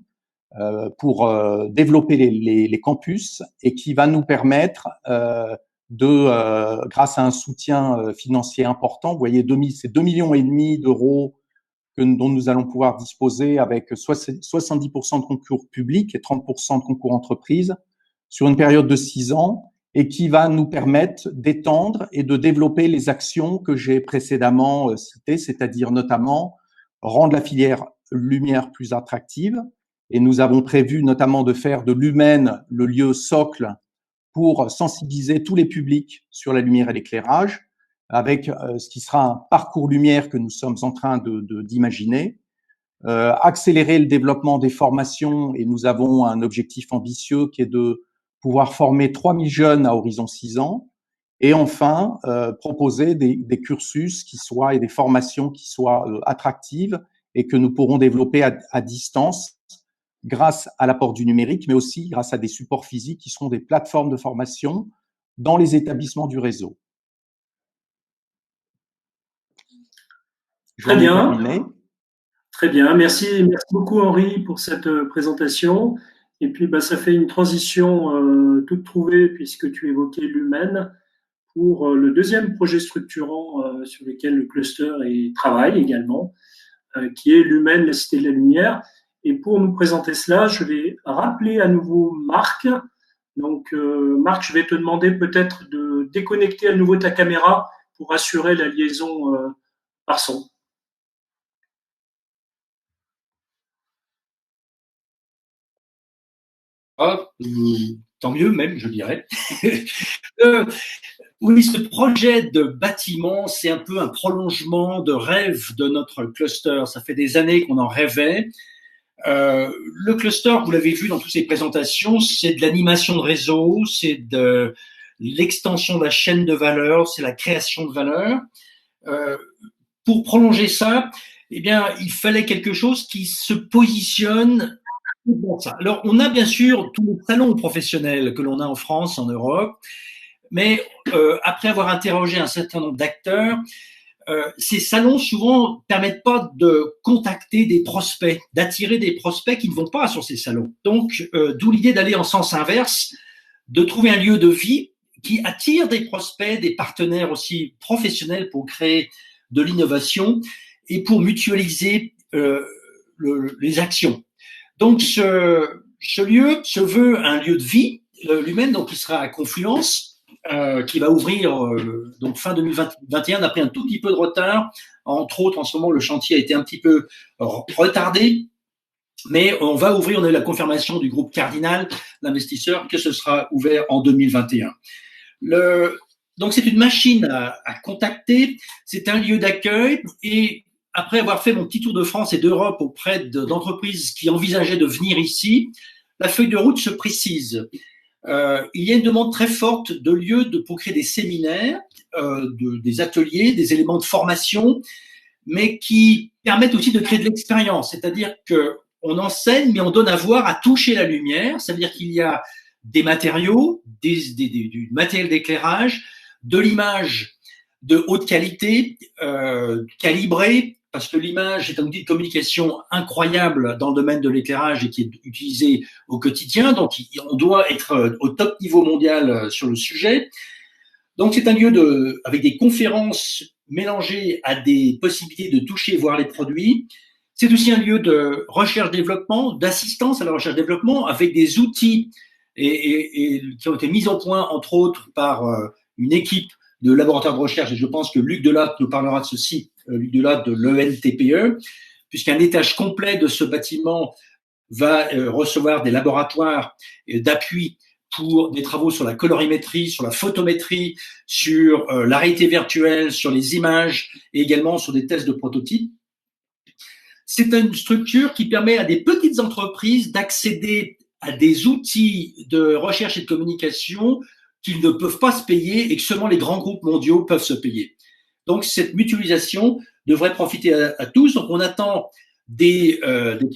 E: pour développer les campus et qui va nous permettre grâce à un soutien financier important, vous voyez, c'est 2,5 millions d'euros dont nous allons pouvoir disposer avec 70% de concours publics et 30% de concours entreprises sur une période de 6 ans, et qui va nous permettre d'étendre et de développer les actions que j'ai précédemment citées, c'est-à-dire notamment rendre la filière lumière plus attractive. Et nous avons prévu notamment de faire de Lumen le lieu socle pour sensibiliser tous les publics sur la lumière et l'éclairage, avec ce qui sera un parcours lumière que nous sommes en train d'imaginer. Accélérer le développement des formations, et nous avons un objectif ambitieux qui est de pouvoir former 3000 jeunes à horizon 6 ans, et enfin proposer des cursus et des formations qui soient attractives et que nous pourrons développer à distance grâce à l'apport du numérique, mais aussi grâce à des supports physiques qui seront des plateformes de formation dans les établissements du réseau.
B: Très bien. Très bien. Merci beaucoup Henri pour cette présentation. Et puis, ça fait une transition toute trouvée puisque tu évoquais l'Humaine pour le deuxième projet structurant sur lequel le cluster travaille également, qui est l'Humaine, la Cité de la Lumière. Et pour nous présenter cela, je vais rappeler à nouveau Marc. Donc, Marc, je vais te demander peut-être de déconnecter à nouveau ta caméra pour assurer la liaison par son.
C: Tant mieux même, je dirais. Oui, ce projet de bâtiment, c'est un peu un prolongement de rêve de notre cluster. Ça fait des années qu'on en rêvait. Le cluster, vous l'avez vu dans toutes ces présentations, c'est de l'animation de réseau, c'est de l'extension de la chaîne de valeur, c'est la création de valeur. Pour prolonger ça, eh bien, il fallait quelque chose qui se positionne. Alors, on a bien sûr tous les salons professionnels que l'on a en France, en Europe, mais après avoir interrogé un certain nombre d'acteurs, ces salons souvent permettent pas de contacter des prospects, d'attirer des prospects qui ne vont pas sur ces salons. Donc, d'où l'idée d'aller en sens inverse, de trouver un lieu de vie qui attire des prospects, des partenaires aussi professionnels pour créer de l'innovation et pour mutualiser les actions. Donc, ce lieu se veut un lieu de vie, l'Humaine, donc qui sera à Confluence, qui va ouvrir donc fin 2021. On a pris un tout petit peu de retard. Entre autres, en ce moment, le chantier a été un petit peu retardé, mais on va ouvrir. On a eu la confirmation du groupe Cardinal, l'investisseur, que ce sera ouvert en 2021. Donc, c'est une machine à contacter. C'est un lieu d'accueil et après avoir fait mon petit tour de France et d'Europe auprès d'entreprises qui envisageaient de venir ici, la feuille de route se précise. Il y a une demande très forte de lieux pour créer des séminaires, des ateliers, des éléments de formation, mais qui permettent aussi de créer de l'expérience. C'est-à-dire qu'on enseigne, mais on donne à voir, à toucher la lumière. Ça veut dire qu'il y a des matériaux, du matériel d'éclairage, de l'image de haute qualité, calibrée, parce que l'image est un outil de communication incroyable dans le domaine de l'éclairage et qui est utilisé au quotidien. Donc, on doit être au top niveau mondial sur le sujet. Donc, c'est un lieu avec des conférences mélangées à des possibilités de toucher et voir les produits. C'est aussi un lieu de recherche-développement, d'assistance à la recherche-développement avec des outils et qui ont été mis au point, entre autres, par une équipe de laboratoire de recherche, et je pense que Luc Delatte nous parlera de ceci, Luc Delatte de l'ENTPE, puisqu'un étage complet de ce bâtiment va recevoir des laboratoires d'appui pour des travaux sur la colorimétrie, sur la photométrie, sur la réalité virtuelle, sur les images et également sur des tests de prototypes. C'est une structure qui permet à des petites entreprises d'accéder à des outils de recherche et de communication qu'ils ne peuvent pas se payer et que seulement les grands groupes mondiaux peuvent se payer. Donc, cette mutualisation devrait profiter à tous. Donc, on attend des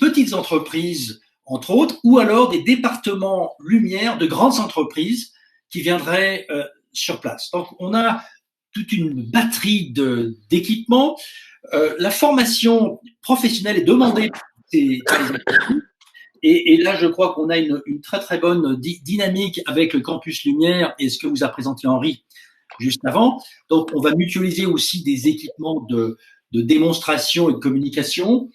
C: petites entreprises, entre autres, ou alors des départements lumière de grandes entreprises qui viendraient sur place. Donc, on a toute une batterie d'équipements. La formation professionnelle est demandée par les entreprises. Et là, je crois qu'on a une très, très bonne dynamique avec le Campus Lumière et ce que vous a présenté Henri juste avant. Donc, on va mutualiser aussi des équipements de démonstration et de communication.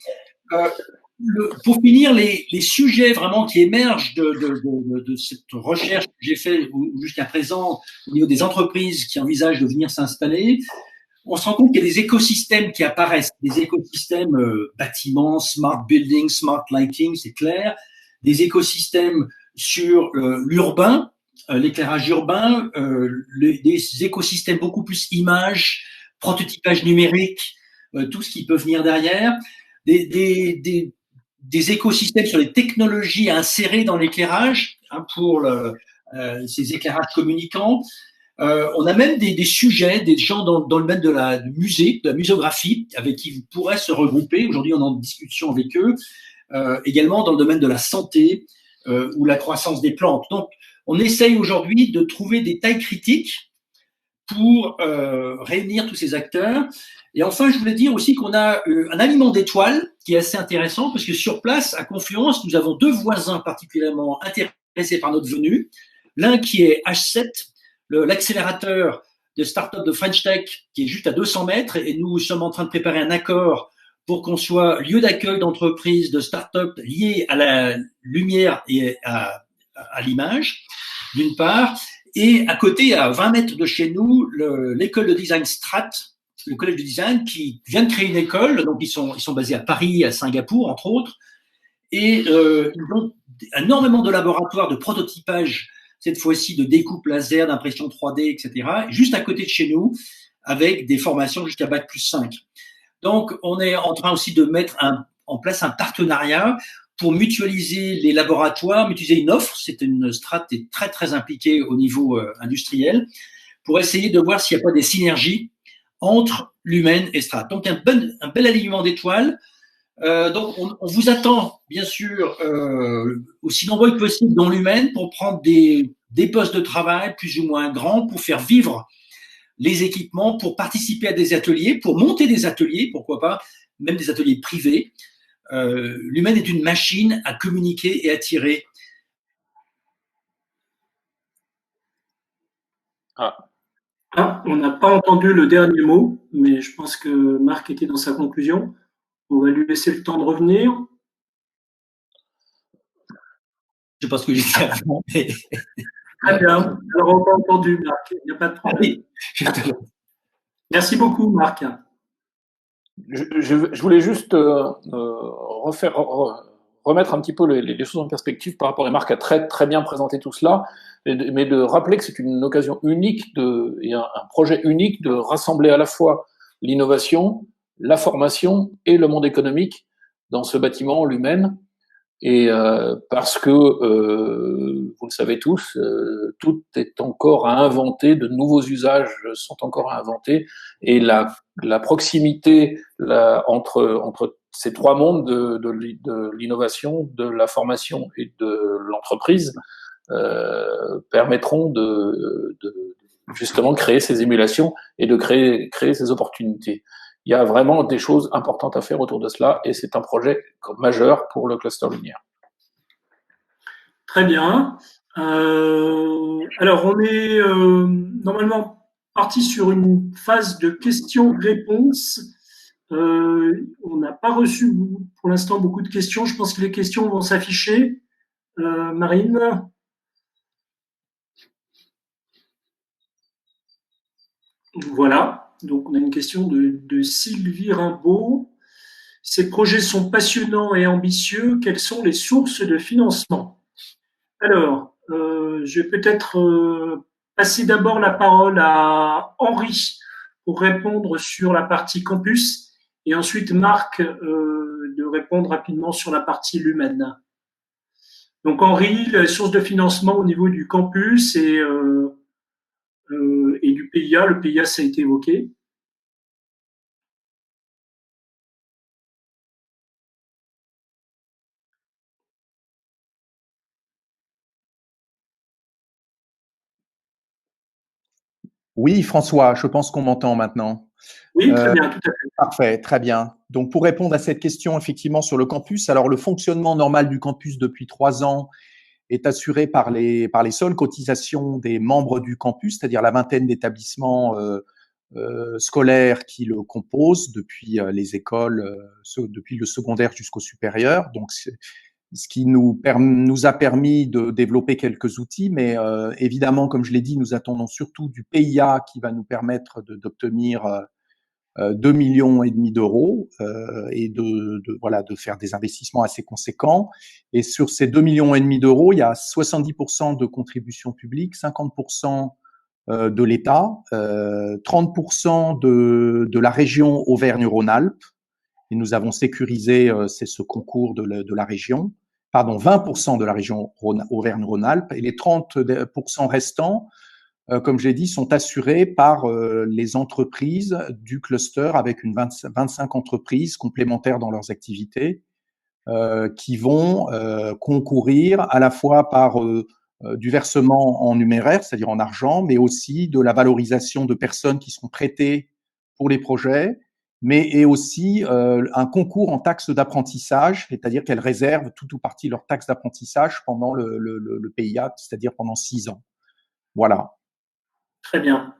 C: Pour finir, les sujets vraiment qui émergent de cette recherche que j'ai faite jusqu'à présent au niveau des entreprises qui envisagent de venir s'installer, on se rend compte qu'il y a des écosystèmes qui apparaissent, des écosystèmes bâtiments, smart building, smart lighting, c'est clair, des écosystèmes sur l'urbain, l'éclairage urbain, des écosystèmes beaucoup plus images, prototypage numérique, tout ce qui peut venir derrière, des écosystèmes sur les technologies à insérer dans l'éclairage pour ces éclairages communicants. On a même des sujets, des gens dans le domaine de la muséographie, avec qui vous pourrez se regrouper. Aujourd'hui, on est en discussion avec eux, également dans le domaine de la santé ou la croissance des plantes. Donc, on essaye aujourd'hui de trouver des tailles critiques pour réunir tous ces acteurs. Et enfin, je voulais dire aussi qu'on a un aliment d'étoiles qui est assez intéressant parce que sur place, à Confluence, nous avons deux voisins particulièrement intéressés par notre venue. L'un qui est H7, l'accélérateur de start-up de French Tech, qui est juste à 200 mètres, et nous sommes en train de préparer un accord pour qu'on soit lieu d'accueil d'entreprises, de start-up liées à la lumière et à l'image, d'une part. Et à côté, à 20 mètres de chez nous, l'école de design Strat, le collège de design, qui vient de créer une école. Donc, ils sont basés à Paris, à Singapour, entre autres. Et ils ont énormément de laboratoires de prototypage, cette fois-ci de découpe laser, d'impression 3D, etc., juste à côté de chez nous, avec des formations jusqu'à Bac+5. Donc, on est en train aussi de mettre en place un partenariat pour mutualiser les laboratoires, mutualiser une offre. C'est une strate très, très impliquée au niveau industriel pour essayer de voir s'il n'y a pas des synergies entre l'humaine et Strat. Donc, un bel alignement d'étoiles. Donc, on vous attend, bien sûr, aussi nombreux que possible dans l'humaine pour prendre des postes de travail plus ou moins grands pour faire vivre les équipements, pour participer à des ateliers, pour monter des ateliers, pourquoi pas, même des ateliers privés. L'humaine est une machine à communiquer et attirer.
B: On n'a pas entendu le dernier mot, mais je pense que Marc était dans sa conclusion. On va lui laisser le temps de revenir.
C: Je sais pas ce que j'ai dit avant, mais...
B: Très bien. Alors, on t'a entendu, Marc. Il n'y a pas de problème. Merci beaucoup, Marc.
A: Je voulais juste remettre un petit peu les choses en perspective par rapport à Marc a très, très bien présenté tout cela, mais de rappeler que c'est une occasion unique et un projet unique de rassembler à la fois l'innovation, la formation et le monde économique dans ce bâtiment, l'humaine. Et parce que, vous le savez tous, tout est encore à inventer, de nouveaux usages sont encore à inventer, et la proximité entre ces trois mondes de l'innovation, de la formation et de l'entreprise permettront de justement créer ces émulations et de créer ces opportunités. Il y a vraiment des choses importantes à faire autour de cela, et c'est un projet majeur pour le cluster lumière.
B: Très bien. Alors, on est normalement parti sur une phase de questions-réponses. On n'a pas reçu pour l'instant beaucoup de questions. Je pense que les questions vont s'afficher. Marine? Voilà. Donc, on a une question de Sylvie Rimbaud. Ces projets sont passionnants et ambitieux. Quelles sont les sources de financement? Alors, je vais peut-être passer d'abord la parole à Henri pour répondre sur la partie campus et ensuite Marc de répondre rapidement sur la partie l'humaine. Donc Henri, les sources de financement au niveau du campus et du PIA. Le PIA, ça a été évoqué.
E: Oui, François, je pense qu'on m'entend maintenant.
B: Oui, très bien, tout à fait.
E: Parfait, très bien. Donc, pour répondre à cette question, effectivement, sur le campus, alors le fonctionnement normal du campus depuis 3 ans est assuré par les seules cotisations des membres du campus, c'est-à-dire la vingtaine d'établissements scolaires qui le composent depuis les écoles, depuis le secondaire jusqu'au supérieur. Donc, ce qui nous a permis de développer quelques outils, mais évidemment, comme je l'ai dit, nous attendons surtout du PIA qui va nous permettre d'obtenir 2,5 millions d'euros et de faire des investissements assez conséquents. Et sur ces 2,5 millions d'euros, il y a 70% de contributions publiques, 50% de l'État, 30% de la région Auvergne-Rhône-Alpes. Et nous avons sécurisé c'est ce concours de la région. Pardon, 20% de la région Auvergne-Rhône-Alpes et les 30% restants, comme j'ai dit, sont assurés par les entreprises du cluster avec 25 entreprises complémentaires dans leurs activités. qui vont concourir à la fois par du versement en numéraire, c'est-à-dire en argent, mais aussi de la valorisation de personnes qui seront prêtées pour les projets, mais et aussi un concours en taxe d'apprentissage, c'est-à-dire qu'elles réservent tout ou partie de leur taxe d'apprentissage pendant le PIA, c'est-à-dire pendant 6 ans. Voilà.
B: Très bien.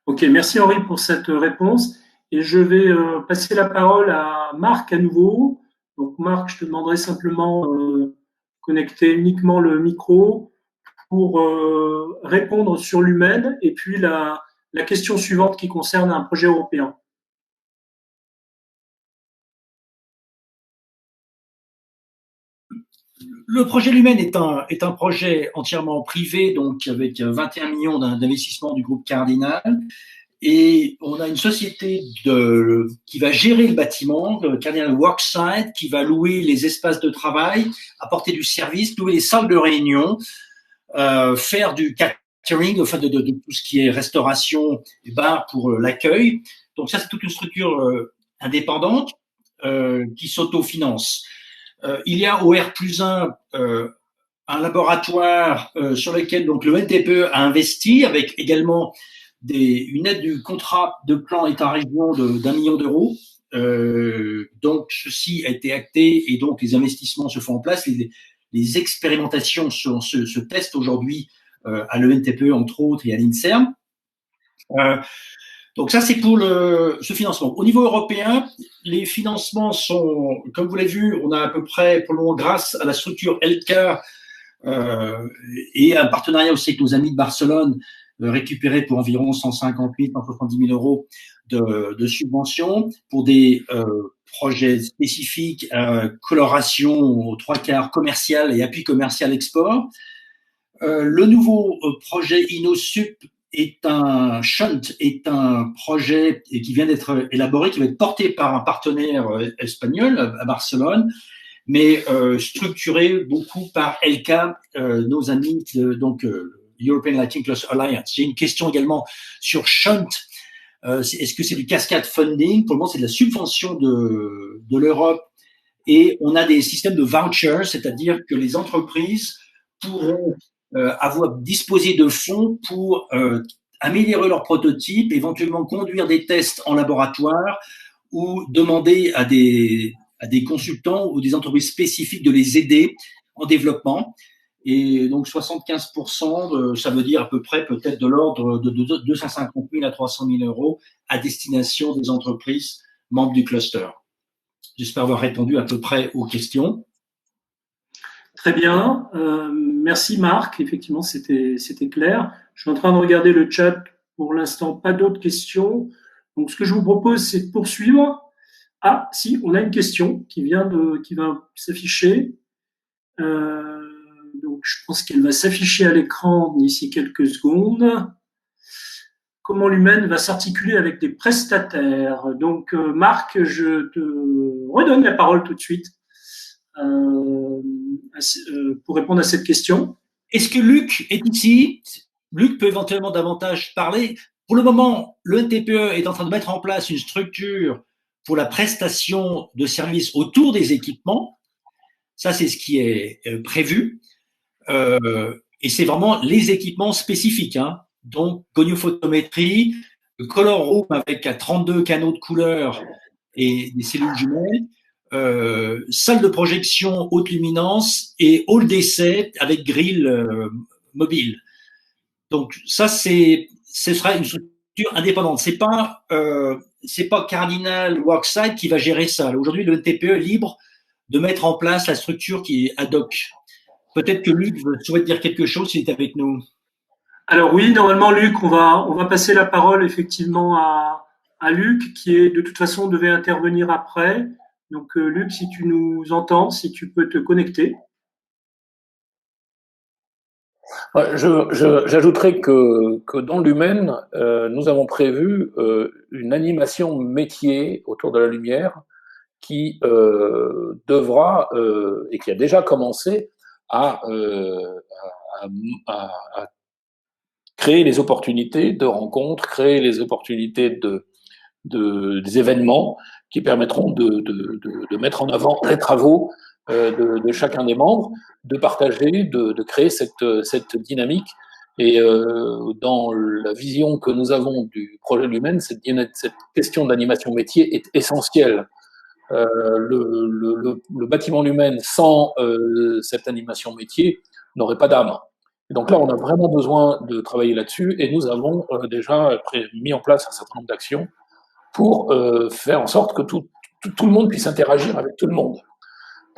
B: Ok, merci Henri pour cette réponse. Et je vais passer la parole à Marc à nouveau. Donc Marc, je te demanderai simplement connecter uniquement le micro pour répondre sur l'humaine et puis la question suivante qui concerne un projet européen.
C: Le projet Lumen est un projet entièrement privé, donc avec 21 millions d'investissement du groupe Cardinal. Et on a une société qui va gérer le bâtiment, le Cardinal Worksite, qui va louer les espaces de travail, apporter du service, louer les salles de réunion, faire du catering, enfin de tout ce qui est restauration et bar pour l'accueil. Donc ça, c'est toute une structure indépendante qui s'autofinance. Il y a au R+1 un laboratoire sur lequel donc le NTPE a investi avec également une aide du contrat de plan État-région d'1 million d'euros. Donc ceci a été acté et donc les investissements se font en place. Les expérimentations se testent aujourd'hui à l'ENTPE entre autres et à l'INSERM. Donc ça, c'est pour ce financement. Au niveau européen, les financements sont, comme vous l'avez vu, on a à peu près, pour le moment, grâce à la structure ELCA et un partenariat aussi avec nos amis de Barcelone, récupéré pour environ 150 000, 170 000 euros de subventions pour des projets spécifiques, coloration aux 3/4 commercial et appui commercial export. Le nouveau projet InnoSup est un projet qui vient d'être élaboré, qui va être porté par un partenaire espagnol à Barcelone, mais structuré beaucoup par ELCA, nos amis donc European Lighting Cluster Alliance. J'ai une question également sur Shunt. Est-ce que c'est du cascade funding? Pour le moment, c'est de la subvention de l'Europe et on a des systèmes de vouchers, c'est-à-dire que les entreprises pourront disposer de fonds pour améliorer leurs prototypes, éventuellement conduire des tests en laboratoire ou demander à des consultants ou des entreprises spécifiques de les aider en développement. Et donc 75%, ça veut dire à peu près peut-être de l'ordre de 250 000 à 300 000 euros à destination des entreprises membres du cluster. J'espère avoir répondu à peu près aux questions.
B: Très bien. Merci Marc. Effectivement, c'était clair. Je suis en train de regarder le chat. Pour l'instant, pas d'autres questions. Donc, ce que je vous propose, c'est de poursuivre. Ah, si, on a une question qui va s'afficher. Donc, je pense qu'elle va s'afficher à l'écran d'ici quelques secondes. Comment l'humaine va s'articuler avec des prestataires? Donc, Marc, je te redonne la parole tout de suite pour répondre à cette question.
C: Est-ce que Luc est ici? Luc peut éventuellement davantage parler. Pour le moment, le NTPE est en train de mettre en place une structure pour la prestation de services autour des équipements. Ça, c'est ce qui est prévu. Et c'est vraiment les équipements spécifiques. Hein. Donc, goniophotométrie, color room avec 32 canaux de couleurs et des cellules jumelles, salle de projection haute luminance et hall d'essai avec grille mobile. Donc, ça, ce sera une structure indépendante. C'est pas Cardinal Worksite qui va gérer ça. Aujourd'hui, le NTPE est libre de mettre en place la structure qui est ad hoc. Peut-être que Luc souhaite dire quelque chose s'il est avec nous.
B: Alors oui, normalement, Luc, on va passer la parole effectivement à Luc, qui de toute façon devait intervenir après. Donc Luc, si tu nous entends, si tu peux te connecter.
A: J'ajouterais que dans l'humaine, nous avons prévu une animation métier autour de la lumière qui devra et qui a déjà commencé à créer les opportunités de rencontres, créer les opportunités des événements qui permettront de mettre en avant les travaux de chacun des membres, de partager, de créer cette dynamique. Et dans la vision que nous avons du projet Lumen, cette question d'animation métier est essentielle. Le bâtiment Lumen sans cette animation métier n'aurait pas d'âme. Et donc là, on a vraiment besoin de travailler là-dessus et nous avons déjà mis en place un certain nombre d'actions pour faire en sorte que tout le monde puisse interagir avec tout le monde.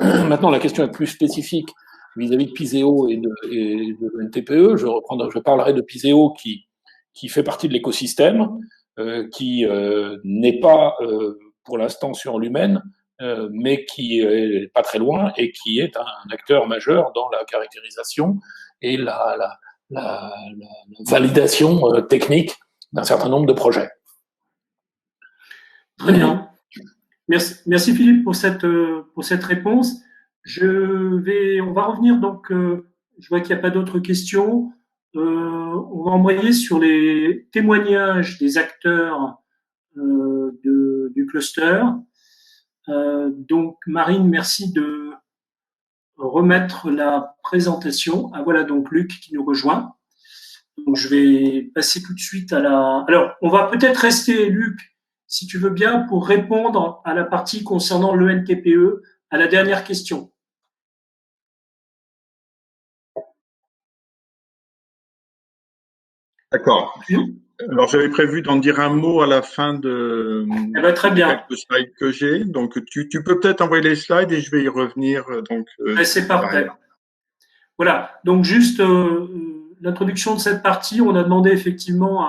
A: Maintenant, la question est plus spécifique vis-à-vis de Piseo et de NTPE. Je parlerai de Piseo qui fait partie de l'écosystème, qui n'est pas pour l'instant sur Lumen, mais qui est pas très loin et qui est un acteur majeur dans la caractérisation et la validation technique d'un certain nombre de projets.
B: Très bien. Merci Philippe pour cette réponse. On va revenir donc. Je vois qu'il n'y a pas d'autres questions. On va embrayer sur les témoignages des acteurs du cluster. Donc Marine, merci de remettre la présentation. Ah voilà donc Luc qui nous rejoint. Donc je vais passer tout de suite à la. Alors on va peut-être rester Luc, si tu veux bien, pour répondre à la partie concernant l'ENTPE, à la dernière question.
F: D'accord. Alors, j'avais prévu d'en dire un mot à la fin de
B: très bien.
F: quelques slides que j'ai. Donc, tu peux peut-être envoyer les slides et je vais y revenir. Donc,
B: c'est parfait. Voilà. Donc, juste l'introduction de cette partie, on a demandé effectivement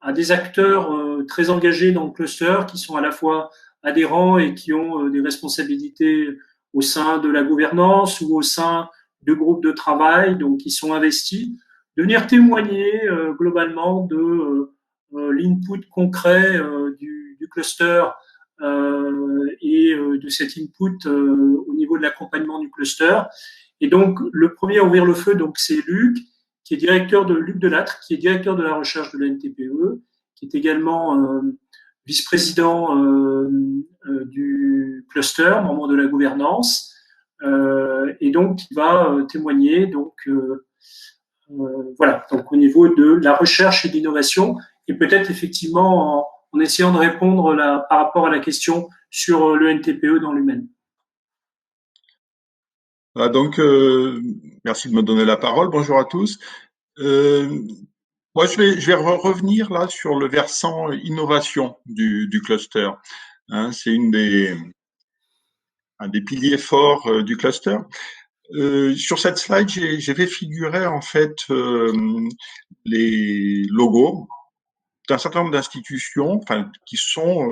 B: à des acteurs très engagés dans le cluster qui sont à la fois adhérents et qui ont des responsabilités au sein de la gouvernance ou au sein de groupes de travail, donc qui sont investis, de venir témoigner globalement de l'input concret du cluster et de cet input au niveau de l'accompagnement du cluster. Et donc, le premier à ouvrir le feu, donc, c'est Luc, qui est directeur de Luc Delattre, qui est directeur de la recherche de la NTPE, qui est également vice-président du cluster, membre de la gouvernance, et donc qui va témoigner donc voilà, donc au niveau de la recherche et d'innovation, et peut-être effectivement en essayant de répondre par rapport à la question sur le NTPE dans Lumen.
F: Voilà, donc, merci de me donner la parole. Bonjour à tous. Moi, je vais revenir là sur le versant innovation du cluster. Hein, c'est un des piliers forts du cluster. Sur cette slide, j'ai fait figurer en fait les logos d'un certain nombre d'institutions, enfin, qui sont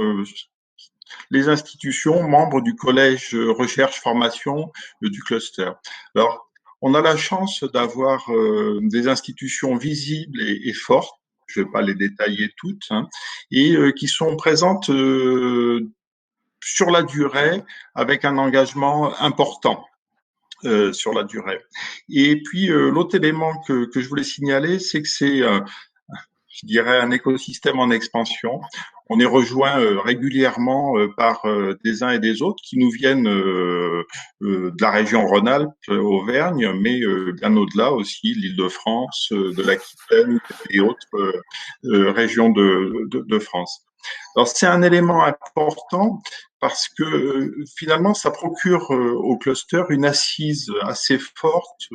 F: les institutions membres du collège recherche formation du cluster. Alors, on a la chance d'avoir des institutions visibles et fortes. Je ne vais pas les détailler toutes, hein, et qui sont présentes sur la durée avec un engagement important. Sur la durée. Et puis l'autre élément que je voulais signaler, c'est que c'est, je dirais, un écosystème en expansion. On est rejoint régulièrement par des uns et des autres qui nous viennent de la région Rhône-Alpes, Auvergne, mais bien au-delà aussi, l'Île-de-France, de l'Aquitaine et autres régions de France. Alors c'est un élément important parce que finalement ça procure au cluster une assise assez forte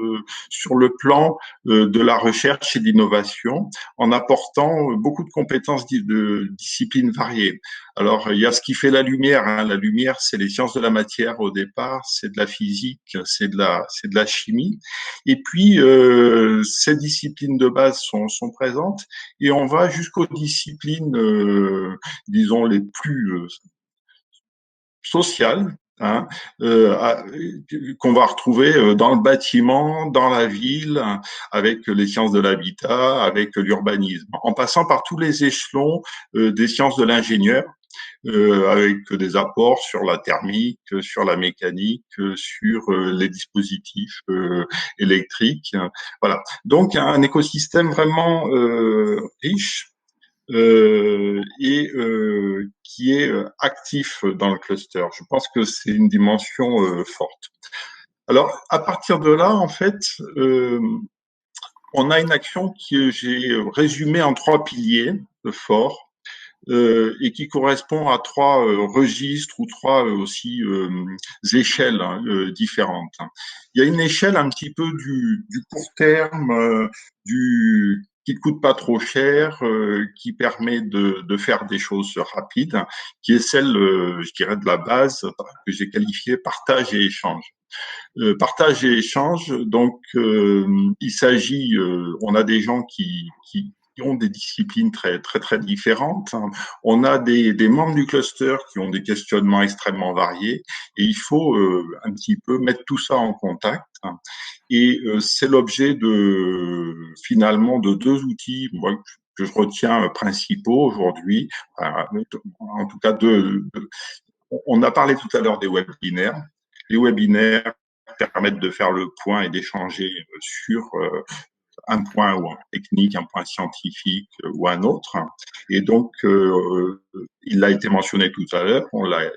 F: sur le plan de la recherche et d'innovation en apportant beaucoup de compétences de disciplines variées. Alors il y a ce qui fait la lumière, hein. La lumière c'est les sciences de la matière au départ, c'est de la physique, c'est de la chimie et puis ces disciplines de base sont présentes et on va jusqu'aux disciplines disons les plus sociales, hein, qu'on va retrouver dans le bâtiment, dans la ville, avec les sciences de l'habitat, avec l'urbanisme, en passant par tous les échelons des sciences de l'ingénieur, avec des apports sur la thermique, sur la mécanique, sur les dispositifs électriques. Voilà. Donc un écosystème vraiment riche qui est actif dans le cluster. Je pense que c'est une dimension forte. Alors, à partir de là, en fait, on a une action que j'ai résumée en 3 piliers forts. Et qui correspond à 3 registres ou 3 aussi échelles différentes. Il y a une échelle un petit peu du court terme, qui ne coûte pas trop cher, qui permet de faire des choses rapides, qui est celle, je dirais, de la base que j'ai qualifiée partage et échange. Partage et échange, donc il s'agit, on a des gens qui ont des disciplines très différentes. On a des membres du cluster qui ont des questionnements extrêmement variés et il faut un petit peu mettre tout ça en contact. Et c'est l'objet finalement de 2 outils moi, que je retiens principaux aujourd'hui. En tout cas, on a parlé tout à l'heure des webinaires. Les webinaires permettent de faire le point et d'échanger sur un point ou un technique, un point scientifique ou un autre. Et donc, il a été mentionné tout à l'heure, on l'a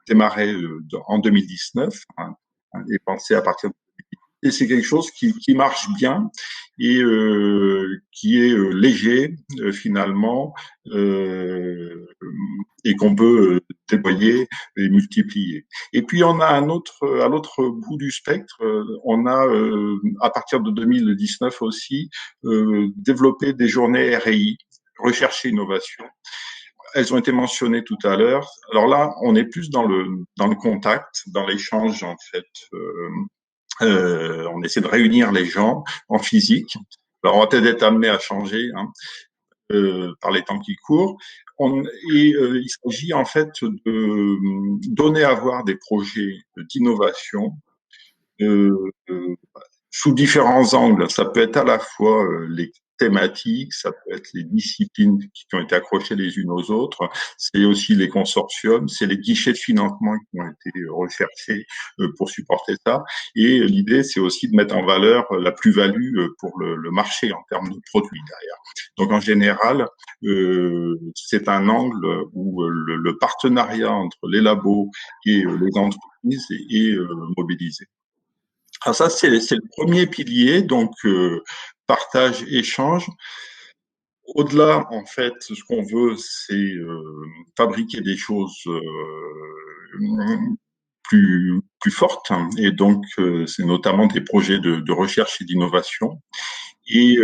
F: démarré en 2019 et pensé à partir de et c'est quelque chose qui marche bien et qui est léger finalement et qu'on peut déployer et multiplier. Et puis on a à l'autre bout du spectre, on a à partir de 2019 aussi développé des journées RI, recherche et innovation. Elles ont été mentionnées tout à l'heure. Alors là, on est plus dans le contact, dans l'échange en fait. On essaie de réunir les gens en physique. Alors, on va peut-être être amené à changer par les temps qui courent. Il s'agit en fait de donner à voir des projets d'innovation sous différents angles. Ça peut être à la fois les thématiques, ça peut être les disciplines qui ont été accrochées les unes aux autres, c'est aussi les consortiums, c'est les guichets de financement qui ont été recherchés pour supporter ça. Et l'idée, c'est aussi de mettre en valeur la plus-value pour le marché en termes de produits derrière. Donc en général, c'est un angle où le partenariat entre les labos et les entreprises est mobilisé. Alors ça, c'est le premier pilier, donc partage, échange. Au-delà, en fait, ce qu'on veut, c'est fabriquer des choses plus fortes, et donc c'est notamment des projets de recherche et d'innovation. Et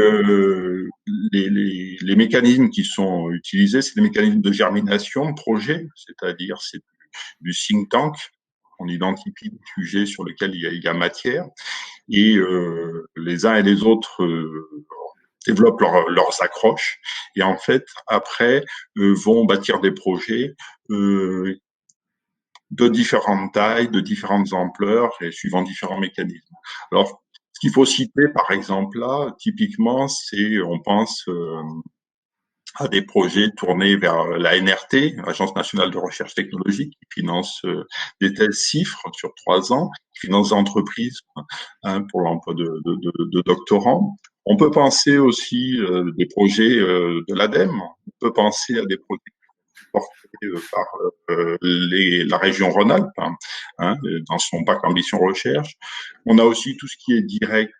F: les mécanismes qui sont utilisés, c'est des mécanismes de germination de projet, c'est-à-dire c'est du think tank. On identifie des sujets sur lesquels il y a matière et les uns et les autres développent leurs accroches et en fait après vont bâtir des projets de différentes tailles, de différentes ampleurs et suivant différents mécanismes. Alors ce qu'il faut citer par exemple là, typiquement, c'est on pense à des projets tournés vers la NRT, Agence nationale de recherche technologique, qui finance des thèses CIFRE sur 3 ans, qui finance des entreprises pour l'emploi de doctorants. On peut penser aussi des projets de l'ADEME, on peut penser à des projets portés par la région Rhône-Alpes, dans son bac ambition recherche. On a aussi tout ce qui est direct,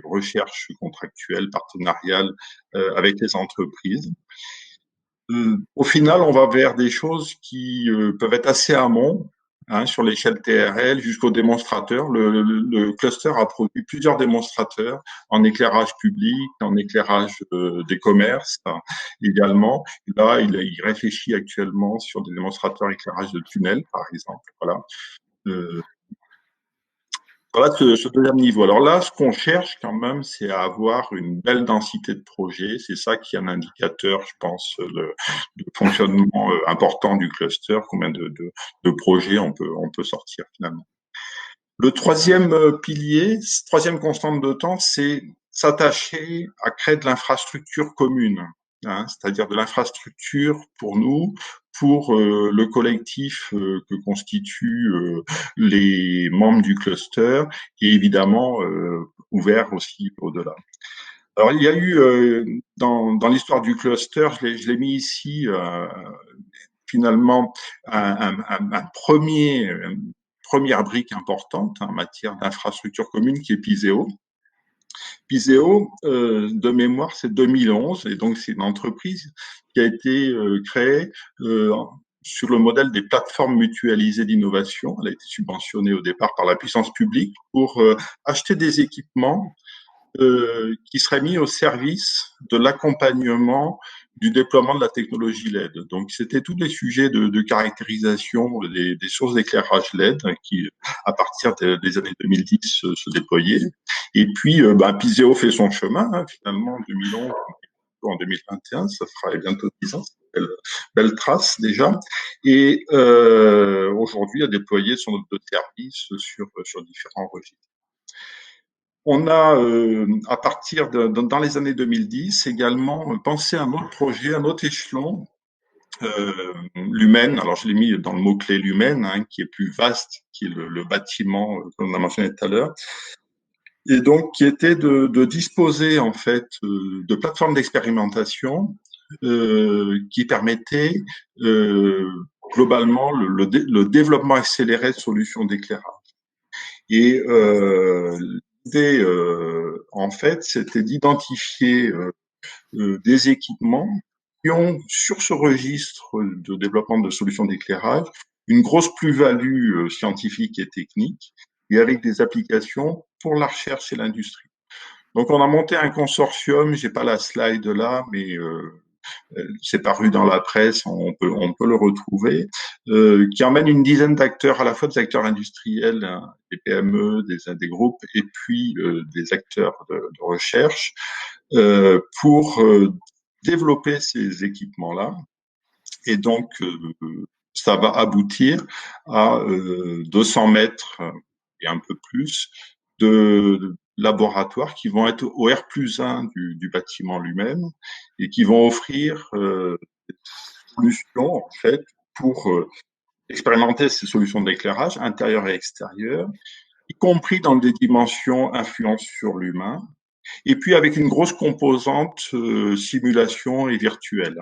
F: recherche contractuelle, partenariale avec les entreprises. Au final, on va vers des choses qui peuvent être assez amont, sur l'échelle TRL jusqu'au démonstrateur. Le cluster a produit plusieurs démonstrateurs en éclairage public, en éclairage des commerces également. Là, il réfléchit actuellement sur des démonstrateurs éclairage de tunnels, par exemple. Voilà. Voilà ce deuxième niveau. Alors là, ce qu'on cherche quand même, c'est à avoir une belle densité de projets. C'est ça qui est un indicateur, je pense, de fonctionnement important du cluster, combien de projets on peut sortir finalement. Le troisième pilier, troisième constante de temps, c'est s'attacher à créer de l'infrastructure commune, c'est-à-dire de l'infrastructure pour nous, pour le collectif que constituent les membres du cluster et évidemment ouvert aussi au-delà. Alors, il y a eu dans l'histoire du cluster, je l'ai mis ici finalement un première brique importante en matière d'infrastructure commune qui est Piseo. Piseo, de mémoire, c'est 2011 et donc c'est une entreprise qui a été créée sur le modèle des plateformes mutualisées d'innovation. Elle a été subventionnée au départ par la puissance publique pour acheter des équipements qui serait mis au service de l'accompagnement du déploiement de la technologie LED. Donc, c'était tous les sujets de caractérisation des sources d'éclairage LED qui, à partir des années 2010, se déployaient. Et puis, Piseo fait son chemin, finalement, en 2011, en 2021, ça fera bientôt 10 ans. Belle trace déjà, et aujourd'hui a déployé son offre de service sur différents registres. On a, à partir dans les années 2010, également pensé à un autre projet, un autre échelon, Lumen. Alors, je l'ai mis dans le mot-clé Lumen, qui est plus vaste, qui est le bâtiment qu'on a mentionné tout à l'heure. Et donc, qui était de disposer, en fait, de plateformes d'expérimentation qui permettaient globalement le développement accéléré de solutions d'éclairage. Et l'idée, en fait, c'était d'identifier des équipements qui ont, sur ce registre de développement de solutions d'éclairage, une grosse plus-value scientifique et technique, et avec des applications pour la recherche et l'industrie. Donc, on a monté un consortium, j'ai pas la slide là, mais c'est paru dans la presse, on peut le retrouver, qui emmène une dizaine d'acteurs, à la fois des acteurs industriels, des PME, des groupes, et puis des acteurs de recherche, pour développer ces équipements-là. Et donc, ça va aboutir à 200 mètres et un peu plus de laboratoires qui vont être au R+1 du bâtiment lui-même et qui vont offrir des solutions, en fait, pour expérimenter ces solutions d'éclairage intérieur et extérieur, y compris dans des dimensions influence sur l'humain, et puis avec une grosse composante simulation et virtuelle.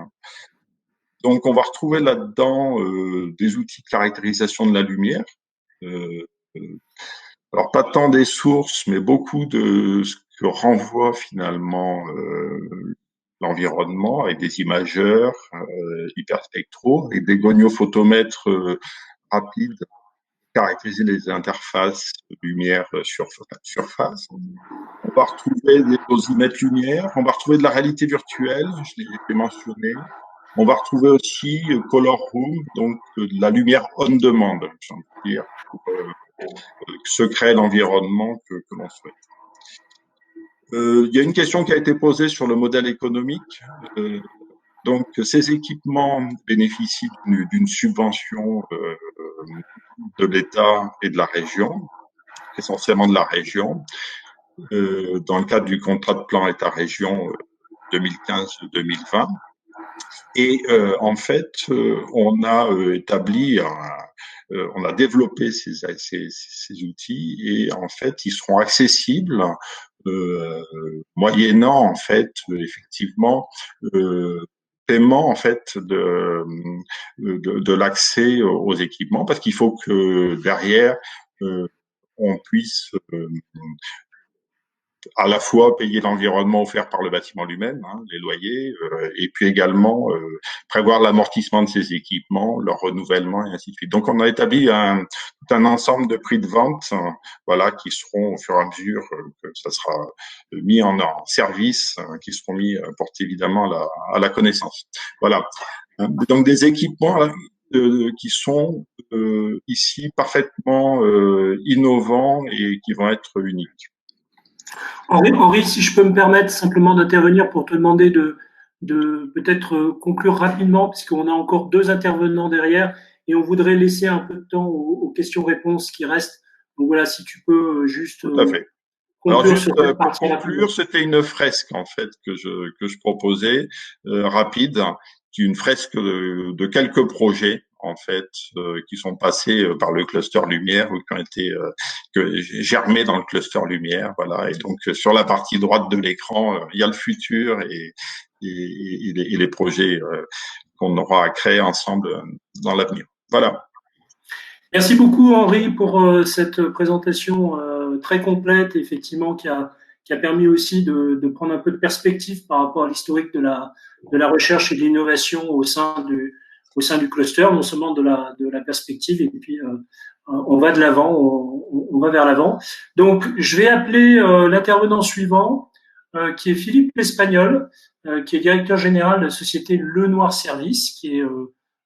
F: Donc, on va retrouver là-dedans des outils de caractérisation de la lumière. Alors, pas tant des sources, mais beaucoup de ce que renvoie finalement l'environnement, avec des imageurs hyperspectraux, et des goniofotomètres rapides, caractériser les interfaces lumière surface. On va retrouver des dosimètres lumière, on va retrouver de la réalité virtuelle, je l'ai mentionné. On va retrouver aussi Color Room, donc de la lumière on demand, j'ai envie de dire, pour se créer l'environnement que l'on souhaite. Il y a une question qui a été posée sur le modèle économique. Donc, ces équipements bénéficient d'une subvention de l'État et de la région, essentiellement de la région, dans le cadre du contrat de plan État-région 2015-2020. Et en fait, on a établi, on a développé ces outils et en fait, ils seront accessibles moyennant en fait effectivement paiement en fait de l'accès aux équipements, parce qu'il faut que derrière on puisse à la fois payer l'environnement offert par le bâtiment lui-même, les loyers, et puis également prévoir l'amortissement de ces équipements, leur renouvellement et ainsi de suite. Donc, on a établi un ensemble de prix de vente, voilà, qui seront au fur et à mesure que ça sera mis en service, qui seront mis portés évidemment à la connaissance. Voilà. Donc, des équipements qui sont ici parfaitement innovants et qui vont être uniques.
B: Henri, si je peux me permettre simplement d'intervenir pour te demander de peut-être conclure rapidement, puisqu'on a encore 2 intervenants derrière et on voudrait laisser un peu de temps aux questions-réponses qui restent. Donc voilà, si tu peux juste
F: Tout à fait. Alors juste pour conclure, c'était une fresque en fait que je proposais rapide, qui est une fresque de quelques projets en fait, qui sont passés par le cluster lumière ou qui ont été germés dans le cluster lumière. Voilà. Et donc, sur la partie droite de l'écran, il y a le futur et les projets qu'on aura à créer ensemble dans l'avenir. Voilà.
B: Merci beaucoup, Henri, pour cette présentation très complète, effectivement, qui a permis aussi de prendre un peu de perspective par rapport à l'historique de la recherche et de l'innovation au sein du cluster, non seulement de la perspective, et puis on va de l'avant, on va vers l'avant. Donc, je vais appeler l'intervenant suivant, qui est Philippe L'Espagnol, qui est directeur général de la société Le Noir Service, qui est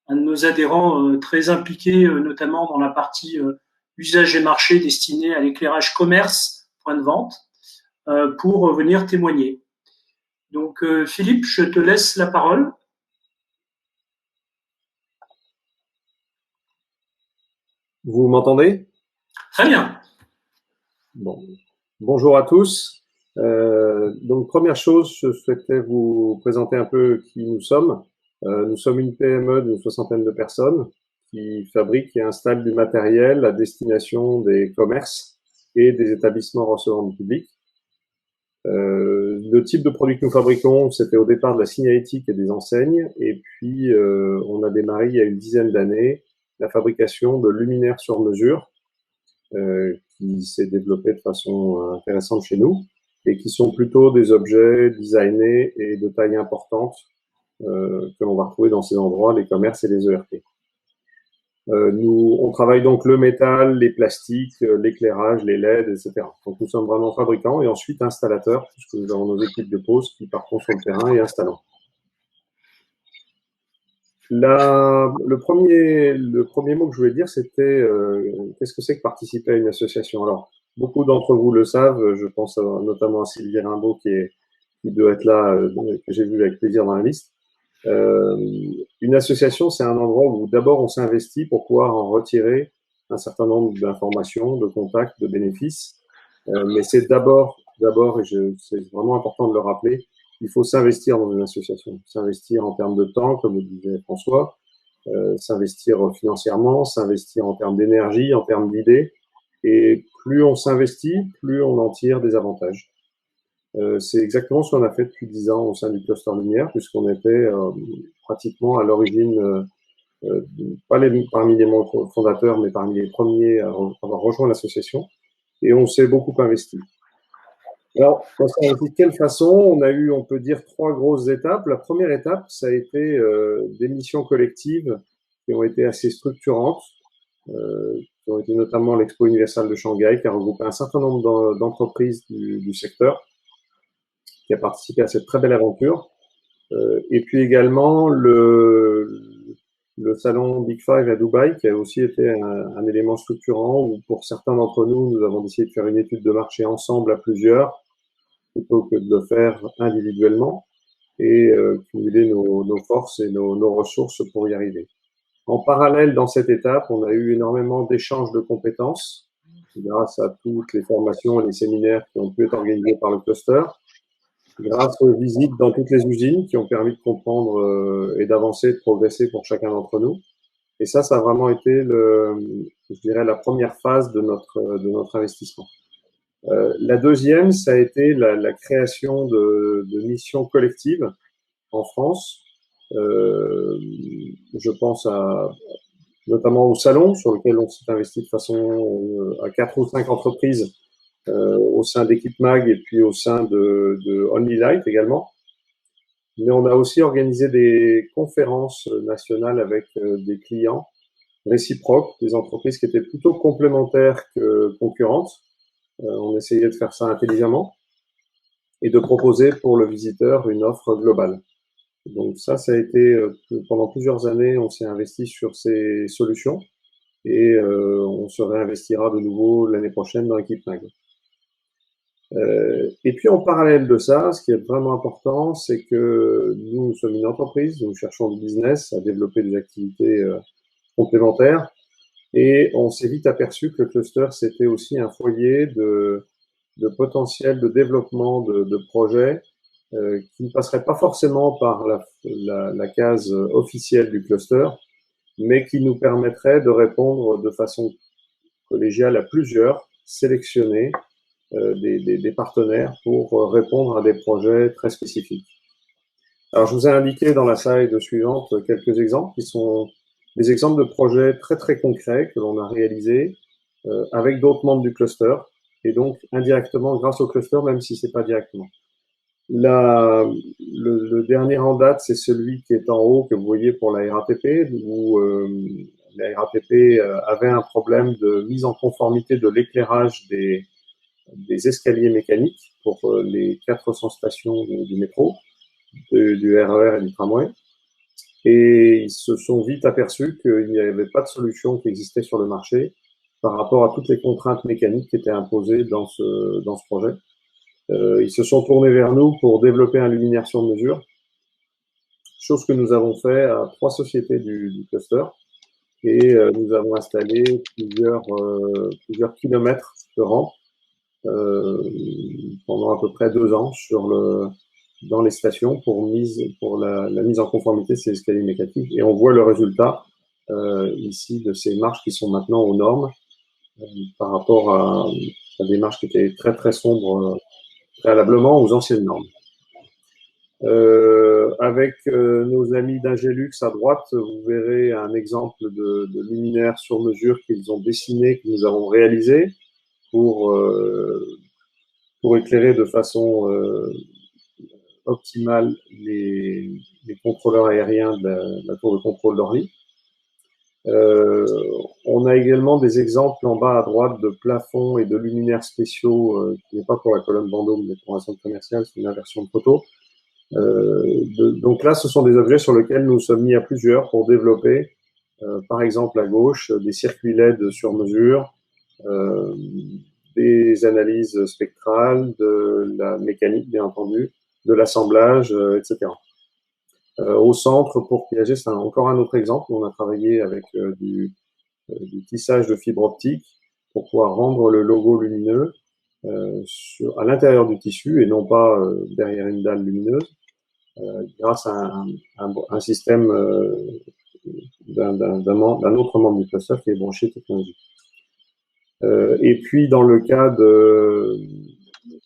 B: un de nos adhérents très impliqués, notamment dans la partie usage et marché destinée à l'éclairage commerce, point de vente, pour venir témoigner. Donc, Philippe, je te laisse la parole.
G: Vous m'entendez?
B: Très bien.
G: Bon. Bonjour à tous. Donc, première chose, je souhaitais vous présenter un peu qui nous sommes. Nous sommes une PME d'une 60aine de personnes qui fabrique et installe du matériel à destination des commerces et des établissements recevant du public. Le type de produit que nous fabriquons, c'était au départ de la signalétique et des enseignes, et puis on a démarré il y a une dizaine d'années la fabrication de luminaires sur mesure, qui s'est développée de façon intéressante chez nous, et qui sont plutôt des objets designés et de taille importante que l'on va retrouver dans ces endroits, les commerces et les ERP. On travaille donc le métal, les plastiques, l'éclairage, les LED, etc. Donc nous sommes vraiment fabricants et ensuite installateurs, puisque nous avons nos équipes de pose qui partent sur le terrain et installent. Le premier mot que je voulais dire, c'était qu'est-ce que c'est que participer à une association? Alors, beaucoup d'entre vous le savent, je pense notamment à Sylvie Rimbaud qui doit être là, que j'ai vu avec plaisir dans la liste. Une association, c'est un endroit où d'abord on s'investit pour pouvoir en retirer un certain nombre d'informations, de contacts, de bénéfices. Mais c'est d'abord, et c'est vraiment important de le rappeler, il faut s'investir dans une association, s'investir en termes de temps, comme le disait François, s'investir financièrement, s'investir en termes d'énergie, en termes d'idées. Et plus on s'investit, plus on en tire des avantages. C'est exactement ce qu'on a fait depuis 10 ans au sein du Cluster Lumière, puisqu'on était pratiquement à l'origine, pas parmi les membres fondateurs, mais parmi les premiers à avoir rejoint l'association. Et on s'est beaucoup investi. Alors, on s'est investi de quelle façon? On a eu, on peut dire, 3 grosses étapes. La première étape, ça a été des missions collectives qui ont été assez structurantes, qui ont été notamment l'Expo Universal de Shanghai, qui a regroupé un certain nombre d'entreprises du secteur, qui a participé à cette très belle aventure. Et puis également le salon Big Five à Dubaï, qui a aussi été un élément structurant où pour certains d'entre nous, nous avons décidé de faire une étude de marché ensemble à plusieurs, plutôt que de le faire individuellement, et cumuler nos forces et nos ressources pour y arriver. En parallèle, dans cette étape, on a eu énormément d'échanges de compétences, grâce à toutes les formations et les séminaires qui ont pu être organisés par le cluster, grâce aux visites dans toutes les usines qui ont permis de comprendre et d'avancer, de progresser pour chacun d'entre nous. Et ça a vraiment été, je dirais, la première phase de notre investissement. La deuxième, ça a été la création de missions collectives en France. Je pense notamment au salon, sur lequel on s'est investi de façon à 4 ou 5 entreprises au sein d'Equipe Mag et puis au sein de Only Light également. Mais on a aussi organisé des conférences nationales avec des clients réciproques, des entreprises qui étaient plutôt complémentaires que concurrentes. On essayait de faire ça intelligemment et de proposer pour le visiteur une offre globale. Donc ça a été, pendant plusieurs années, on s'est investi sur ces solutions et on se réinvestira de nouveau l'année prochaine dans Equipe Mag. Et puis en parallèle de ça, ce qui est vraiment important, c'est que nous sommes une entreprise, nous cherchons du business, à développer des activités complémentaires, et on s'est vite aperçu que le cluster, c'était aussi un foyer de potentiel de développement de projets qui ne passeraient pas forcément par la case officielle du cluster, mais qui nous permettrait de répondre de façon collégiale à plusieurs, sélectionnés, des partenaires pour répondre à des projets très spécifiques. Alors, je vous ai indiqué dans la slide suivante quelques exemples qui sont des exemples de projets très très concrets que l'on a réalisés avec d'autres membres du cluster et donc indirectement grâce au cluster, même si c'est pas directement. Le dernier en date, c'est celui qui est en haut que vous voyez pour la RATP, où la RATP avait un problème de mise en conformité de l'éclairage des escaliers mécaniques pour les 400 stations du métro, du RER et du tramway. Et ils se sont vite aperçus qu'il n'y avait pas de solution qui existait sur le marché par rapport à toutes les contraintes mécaniques qui étaient imposées dans ce projet. Ils se sont tournés vers nous pour développer un luminaire sur mesure, chose que nous avons fait à 3 sociétés du cluster. Et nous avons installé plusieurs kilomètres de rampes pendant à peu près 2 ans dans les stations pour la mise en conformité de ces escaliers mécaniques. Et on voit le résultat ici de ces marches qui sont maintenant aux normes par rapport à des marches qui étaient très très sombres préalablement aux anciennes normes. Avec nos amis d'Ingelux à droite, vous verrez un exemple de luminaire sur mesure qu'ils ont dessiné, que nous avons réalisé pour éclairer de façon optimale les contrôleurs aériens de la tour de contrôle d'Orly. On a également des exemples en bas à droite de plafonds et de luminaires spéciaux, qui n'est pas pour la colonne Vendôme, mais pour un centre commercial, c'est une inversion de photo. Donc là, ce sont des objets sur lesquels nous sommes mis à plusieurs pour développer, par exemple à gauche, des circuits LED sur mesure, des analyses spectrales, de la mécanique, bien entendu, de l'assemblage, etc. Au centre, pour Piaget, c'est encore un autre exemple. On a travaillé avec du tissage de fibre optique pour pouvoir rendre le logo lumineux à l'intérieur du tissu et non pas derrière une dalle lumineuse, grâce à un système d'un autre membre du cluster qui est branché technologique. Et puis, dans le cas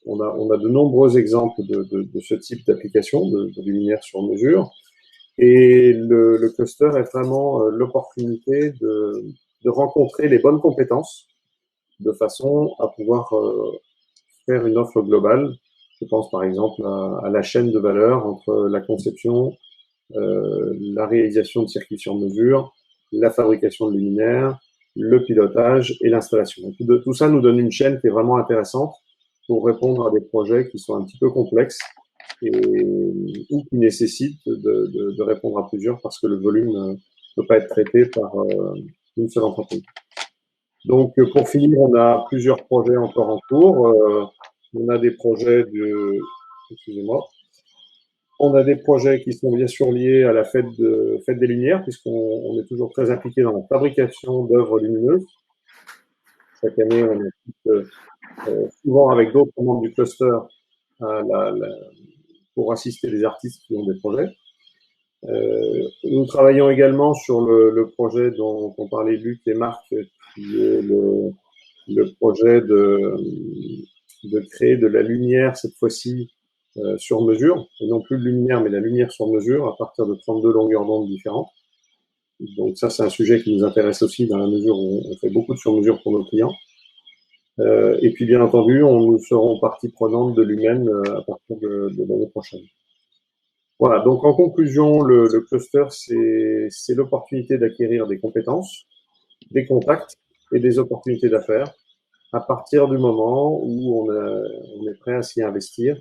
G: on a de nombreux exemples de ce type d'application, de luminaire sur mesure. Et le cluster est vraiment l'opportunité de rencontrer les bonnes compétences de façon à pouvoir faire une offre globale. Je pense par exemple à la chaîne de valeur entre la conception, la réalisation de circuits sur mesure, la fabrication de luminaires, le pilotage et l'installation. Tout ça nous donne une chaîne qui est vraiment intéressante pour répondre à des projets qui sont un petit peu complexes ou qui nécessitent de répondre à plusieurs parce que le volume ne peut pas être traité par une seule entreprise. Donc, pour finir, on a plusieurs projets encore en cours. On a des projets excusez-moi. On a des projets qui sont bien sûr liés à la fête des Lumières, puisqu'on est toujours très impliqué dans la fabrication d'œuvres lumineuses. Chaque année, on est souvent avec d'autres membres du cluster pour assister les artistes qui ont des projets. Nous travaillons également sur le projet dont on parlait Luc et Marc, qui est le projet de créer de la lumière, cette fois-ci sur mesure, et non plus de lumière, mais la lumière sur mesure à partir de 32 longueurs d'onde différentes. Donc ça, c'est un sujet qui nous intéresse aussi dans la mesure où on fait beaucoup de sur-mesure pour nos clients. Et puis, bien entendu, nous serons partie prenante de l'humaine à partir de l'année prochaine. Voilà, donc en conclusion, le cluster, c'est l'opportunité d'acquérir des compétences, des contacts et des opportunités d'affaires à partir du moment où on est prêt à s'y investir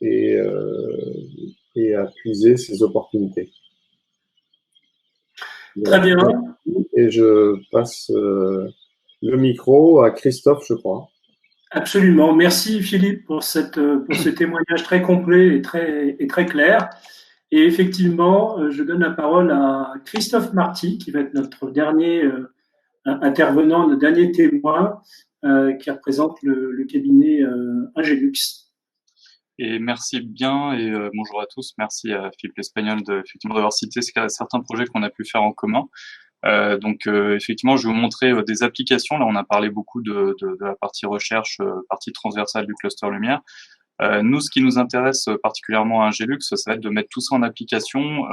G: et à puiser ces opportunités.
B: Très bien.
G: Et je passe le micro à Christophe, je crois.
B: Absolument. Merci Philippe pour ce témoignage très complet et très clair. Et effectivement, je donne la parole à Christophe Marty, qui va être notre dernier intervenant, notre dernier témoin, qui représente le cabinet Ingelux.
H: Et merci bien et bonjour à tous. Merci à Philippe L'Espagnol d'avoir cité certains projets qu'on a pu faire en commun. Effectivement, je vais vous montrer des applications. Là, on a parlé beaucoup de la partie recherche, partie transversale du cluster lumière. Nous, ce qui nous intéresse particulièrement à Ingélux, ça va être de mettre tout ça en application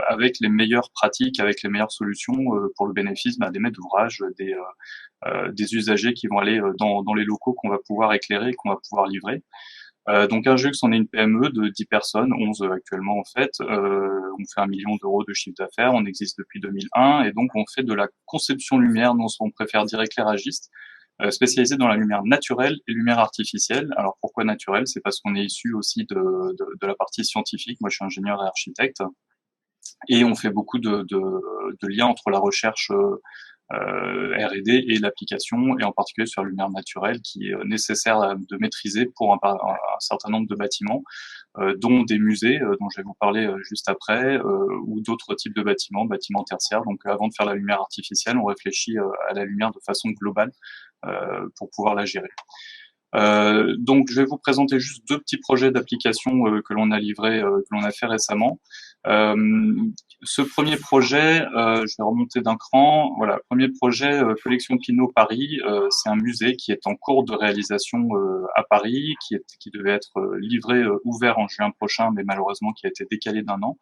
H: avec les meilleures pratiques, avec les meilleures solutions pour le bénéfice des maîtres d'ouvrage, des usagers qui vont aller dans les locaux qu'on va pouvoir éclairer, qu'on va pouvoir livrer. Donc Ingélux, on est une PME de 10 personnes, 11 actuellement en fait. On fait 1 million d'euros de chiffre d'affaires, on existe depuis 2001 et donc on fait de la conception lumière, nous on préfère dire éclairagiste, spécialisé dans la lumière naturelle et lumière artificielle. Alors pourquoi naturelle? C'est parce qu'on est issu aussi de la partie scientifique. Moi je suis ingénieur et architecte et on fait beaucoup de liens entre la recherche R&D et l'application, et en particulier sur la lumière naturelle, qui est nécessaire de maîtriser pour un certain nombre de bâtiments, dont des musées, dont je vais vous parler juste après, ou d'autres types de bâtiments tertiaires. Donc avant de faire la lumière artificielle, on réfléchit à la lumière de façon globale pour pouvoir la gérer. Donc, je vais vous présenter juste 2 petits projets d'application que l'on a livrés, que l'on a fait récemment. Ce premier projet, je vais remonter d'un cran. Voilà, premier projet, Collection Pinault Paris. C'est un musée qui est en cours de réalisation à Paris, qui devait être livré, ouvert en juin prochain, mais malheureusement qui a été décalé d'1 an.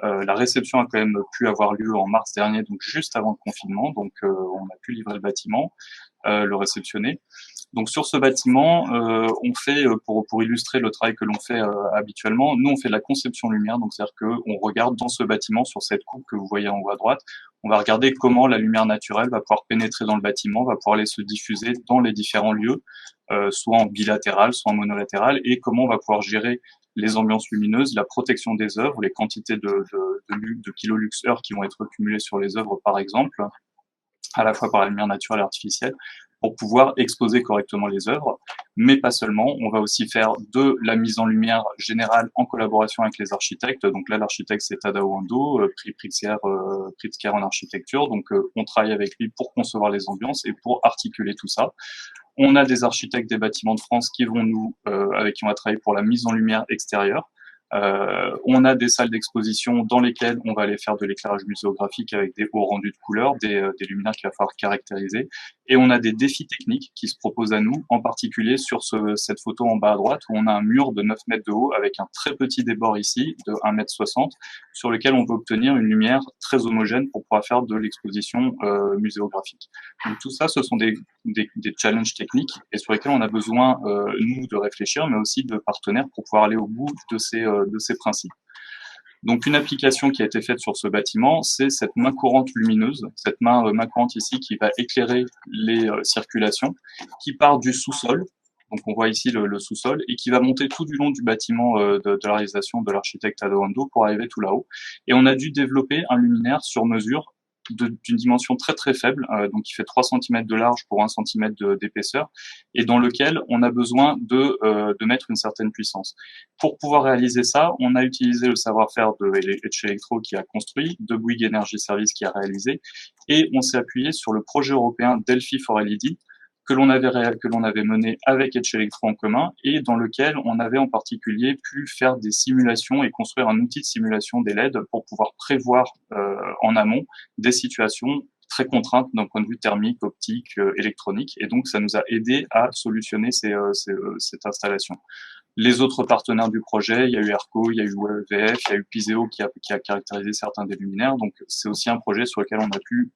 H: La réception a quand même pu avoir lieu en mars dernier, donc juste avant le confinement. Donc, on a pu livrer le bâtiment, le réceptionner. Donc sur ce bâtiment, on fait, pour illustrer le travail que l'on fait habituellement, nous on fait de la conception lumière, donc c'est-à-dire qu'on regarde dans ce bâtiment, sur cette coupe que vous voyez en haut à droite, on va regarder comment la lumière naturelle va pouvoir pénétrer dans le bâtiment, va pouvoir aller se diffuser dans les différents lieux, soit en bilatéral, soit en monolatéral, et comment on va pouvoir gérer les ambiances lumineuses, la protection des œuvres, les quantités de kilolux-heure qui vont être cumulées sur les œuvres par exemple, à la fois par la lumière naturelle et artificielle, pour pouvoir exposer correctement les œuvres, mais pas seulement. On va aussi faire de la mise en lumière générale en collaboration avec les architectes. Donc là, l'architecte, c'est Tadao Ando, prix Pritzker en architecture. Donc on travaille avec lui pour concevoir les ambiances et pour articuler tout ça. On a des architectes des bâtiments de France qui vont avec qui on va travailler pour la mise en lumière extérieure. On a des salles d'exposition dans lesquelles on va aller faire de l'éclairage muséographique avec des hauts rendus de couleurs, des luminaires qu'il va falloir caractériser. Et on a des défis techniques qui se proposent à nous, en particulier sur cette photo en bas à droite où on a un mur de 9 mètres de haut avec un très petit débord ici de 1,60 m sur lequel on peut obtenir une lumière très homogène pour pouvoir faire de l'exposition muséographique. Donc tout ça, ce sont des challenges techniques et sur lesquels on a besoin, nous, de réfléchir, mais aussi de partenaires pour pouvoir aller au bout de ces principes. Donc une application qui a été faite sur ce bâtiment, c'est cette main courante lumineuse, cette main courante ici qui va éclairer les circulations, qui part du sous-sol. Donc on voit ici le sous-sol et qui va monter tout du long du bâtiment de la réalisation de l'architecte Tadao Ando pour arriver tout là-haut. Et on a dû développer un luminaire sur mesure d'une dimension très très faible, donc qui fait 3 cm de large pour 1 cm d'épaisseur, et dans lequel on a besoin de mettre une certaine puissance. Pour pouvoir réaliser ça, on a utilisé le savoir-faire de Etch Electro qui a construit, de Bouygues Energy Service qui a réalisé, et on s'est appuyé sur le projet européen Delphi for LED, que l'on avait mené avec Etch Electro en commun et dans lequel on avait en particulier pu faire des simulations et construire un outil de simulation des LED pour pouvoir prévoir en amont des situations très contraintes d'un point de vue thermique, optique, électronique. Et donc, ça nous a aidé à solutionner cette installation. Les autres partenaires du projet, il y a eu ERCO, il y a eu WVF, il y a eu Piseo qui a caractérisé certains des luminaires. Donc, c'est aussi un projet sur lequel on a pu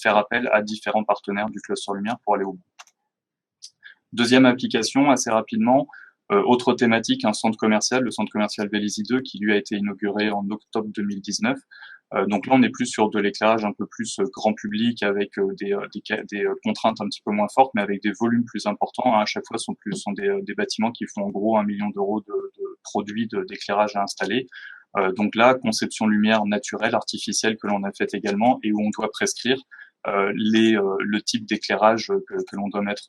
H: faire appel à différents partenaires du cluster lumière pour aller au bout. Deuxième application, assez rapidement, autre thématique, un centre commercial, le centre commercial Vélizy 2, qui lui a été inauguré en octobre 2019. Donc là, on est plus sur de l'éclairage un peu plus grand public, avec des contraintes un petit peu moins fortes, mais avec des volumes plus importants. À chaque fois, sont des bâtiments qui font en gros 1 million d'euros de produits d'éclairage à installer. Donc là, conception lumière naturelle, artificielle que l'on a faite également et où on doit prescrire le type d'éclairage que l'on doit mettre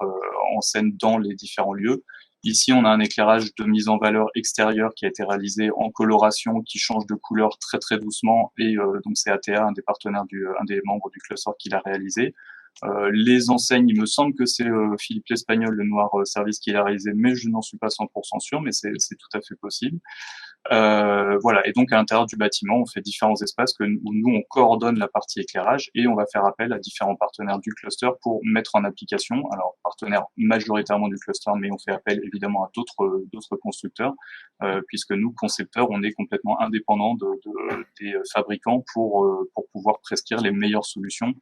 H: en scène dans les différents lieux. Ici, on a un éclairage de mise en valeur extérieure qui a été réalisé en coloration, qui change de couleur très très doucement et donc c'est ATA, un des partenaires un des membres du cluster qui l'a réalisé. Les enseignes, il me semble que c'est Philippe l'Espagnol, le Noir Service qui l'a réalisé, mais je n'en suis pas 100% sûr, mais c'est tout à fait possible. Voilà. Et donc, à l'intérieur du bâtiment, on fait différents espaces où nous, on coordonne la partie éclairage et on va faire appel à différents partenaires du cluster pour mettre en application. Alors, partenaires majoritairement du cluster, mais on fait appel évidemment à d'autres constructeurs, puisque nous, concepteurs, on est complètement indépendants des fabricants pour pouvoir prescrire les meilleures solutions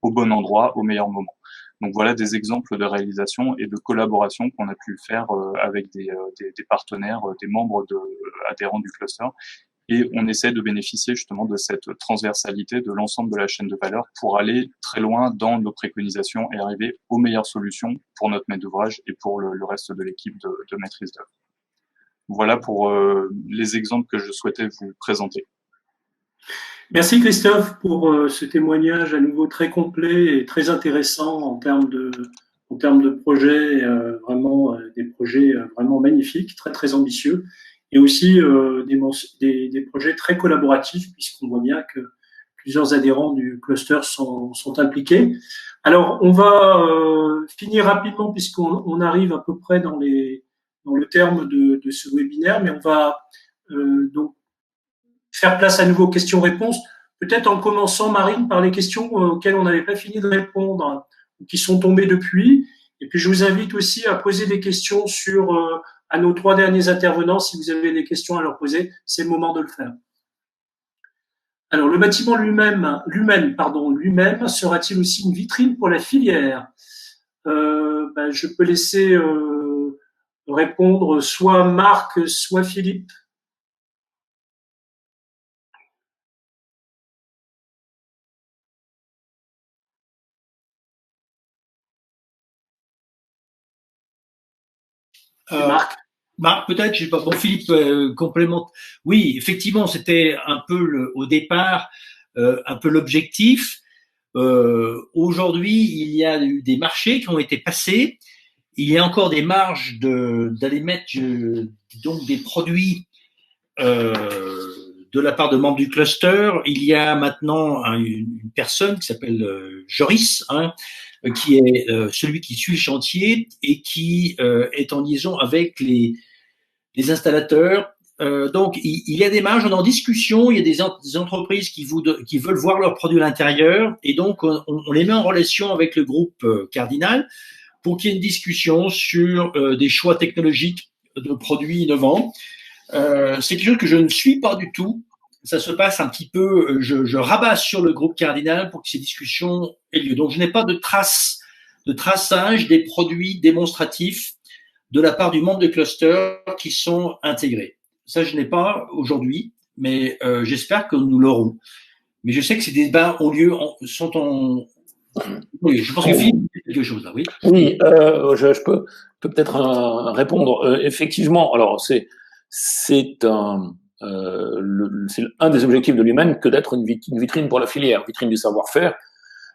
H: au bon endroit, au meilleur moment. Donc voilà des exemples de réalisation et de collaboration qu'on a pu faire avec des partenaires, des membres adhérents du cluster. Et on essaie de bénéficier justement de cette transversalité de l'ensemble de la chaîne de valeur pour aller très loin dans nos préconisations et arriver aux meilleures solutions pour notre maître d'ouvrage et pour le reste de l'équipe de maîtrise d'œuvre. Voilà pour les exemples que je souhaitais vous présenter.
B: Merci Christophe pour ce témoignage à nouveau très complet et très intéressant en termes de projets, vraiment des projets vraiment magnifiques, très très ambitieux, et aussi des projets très collaboratifs puisqu'on voit bien que plusieurs adhérents du cluster sont impliqués. Alors on va finir rapidement puisqu'on arrive à peu près dans le terme de ce webinaire, mais on va donc faire place à nouveau aux questions-réponses, peut-être en commençant, Marine, par les questions auxquelles on n'avait pas fini de répondre, qui sont tombées depuis. Et puis, je vous invite aussi à poser des questions à nos 3 derniers intervenants. Si vous avez des questions à leur poser, c'est le moment de le faire. Alors, le bâtiment lui-même sera-t-il aussi une vitrine pour la filière? Je peux laisser répondre soit Marc, soit Philippe.
C: Marc, peut-être, je sais pas. Bon, Philippe complémente. Oui, effectivement, c'était un peu au départ un peu l'objectif. Aujourd'hui, il y a eu des marchés qui ont été passés. Il y a encore des marges d'aller mettre donc des produits de la part de membres du cluster. Il y a maintenant une personne qui s'appelle Joris, qui est celui qui suit le chantier et qui est en liaison avec les installateurs. Donc, il y a des marges, on est en discussion, il y a des entreprises qui veulent voir leurs produits à l'intérieur, et donc on les met en relation avec le groupe Cardinal pour qu'il y ait une discussion sur des choix technologiques de produits innovants. C'est quelque chose que je ne suis pas du tout. Ça se passe un petit peu, je rabats sur le groupe Cardinal pour que ces discussions aient lieu. Donc, je n'ai pas de traçage des produits démonstratifs de la part du membre de cluster qui sont intégrés. Ça, je n'ai pas aujourd'hui, mais j'espère que nous l'aurons. Mais je sais que ces débats oui, je pense que Philippe dit quelque chose là, oui.
A: Oui, je peux peut-être répondre. Effectivement, alors c'est un des objectifs de l'Humaine que d'être une vitrine pour la filière, vitrine du savoir-faire.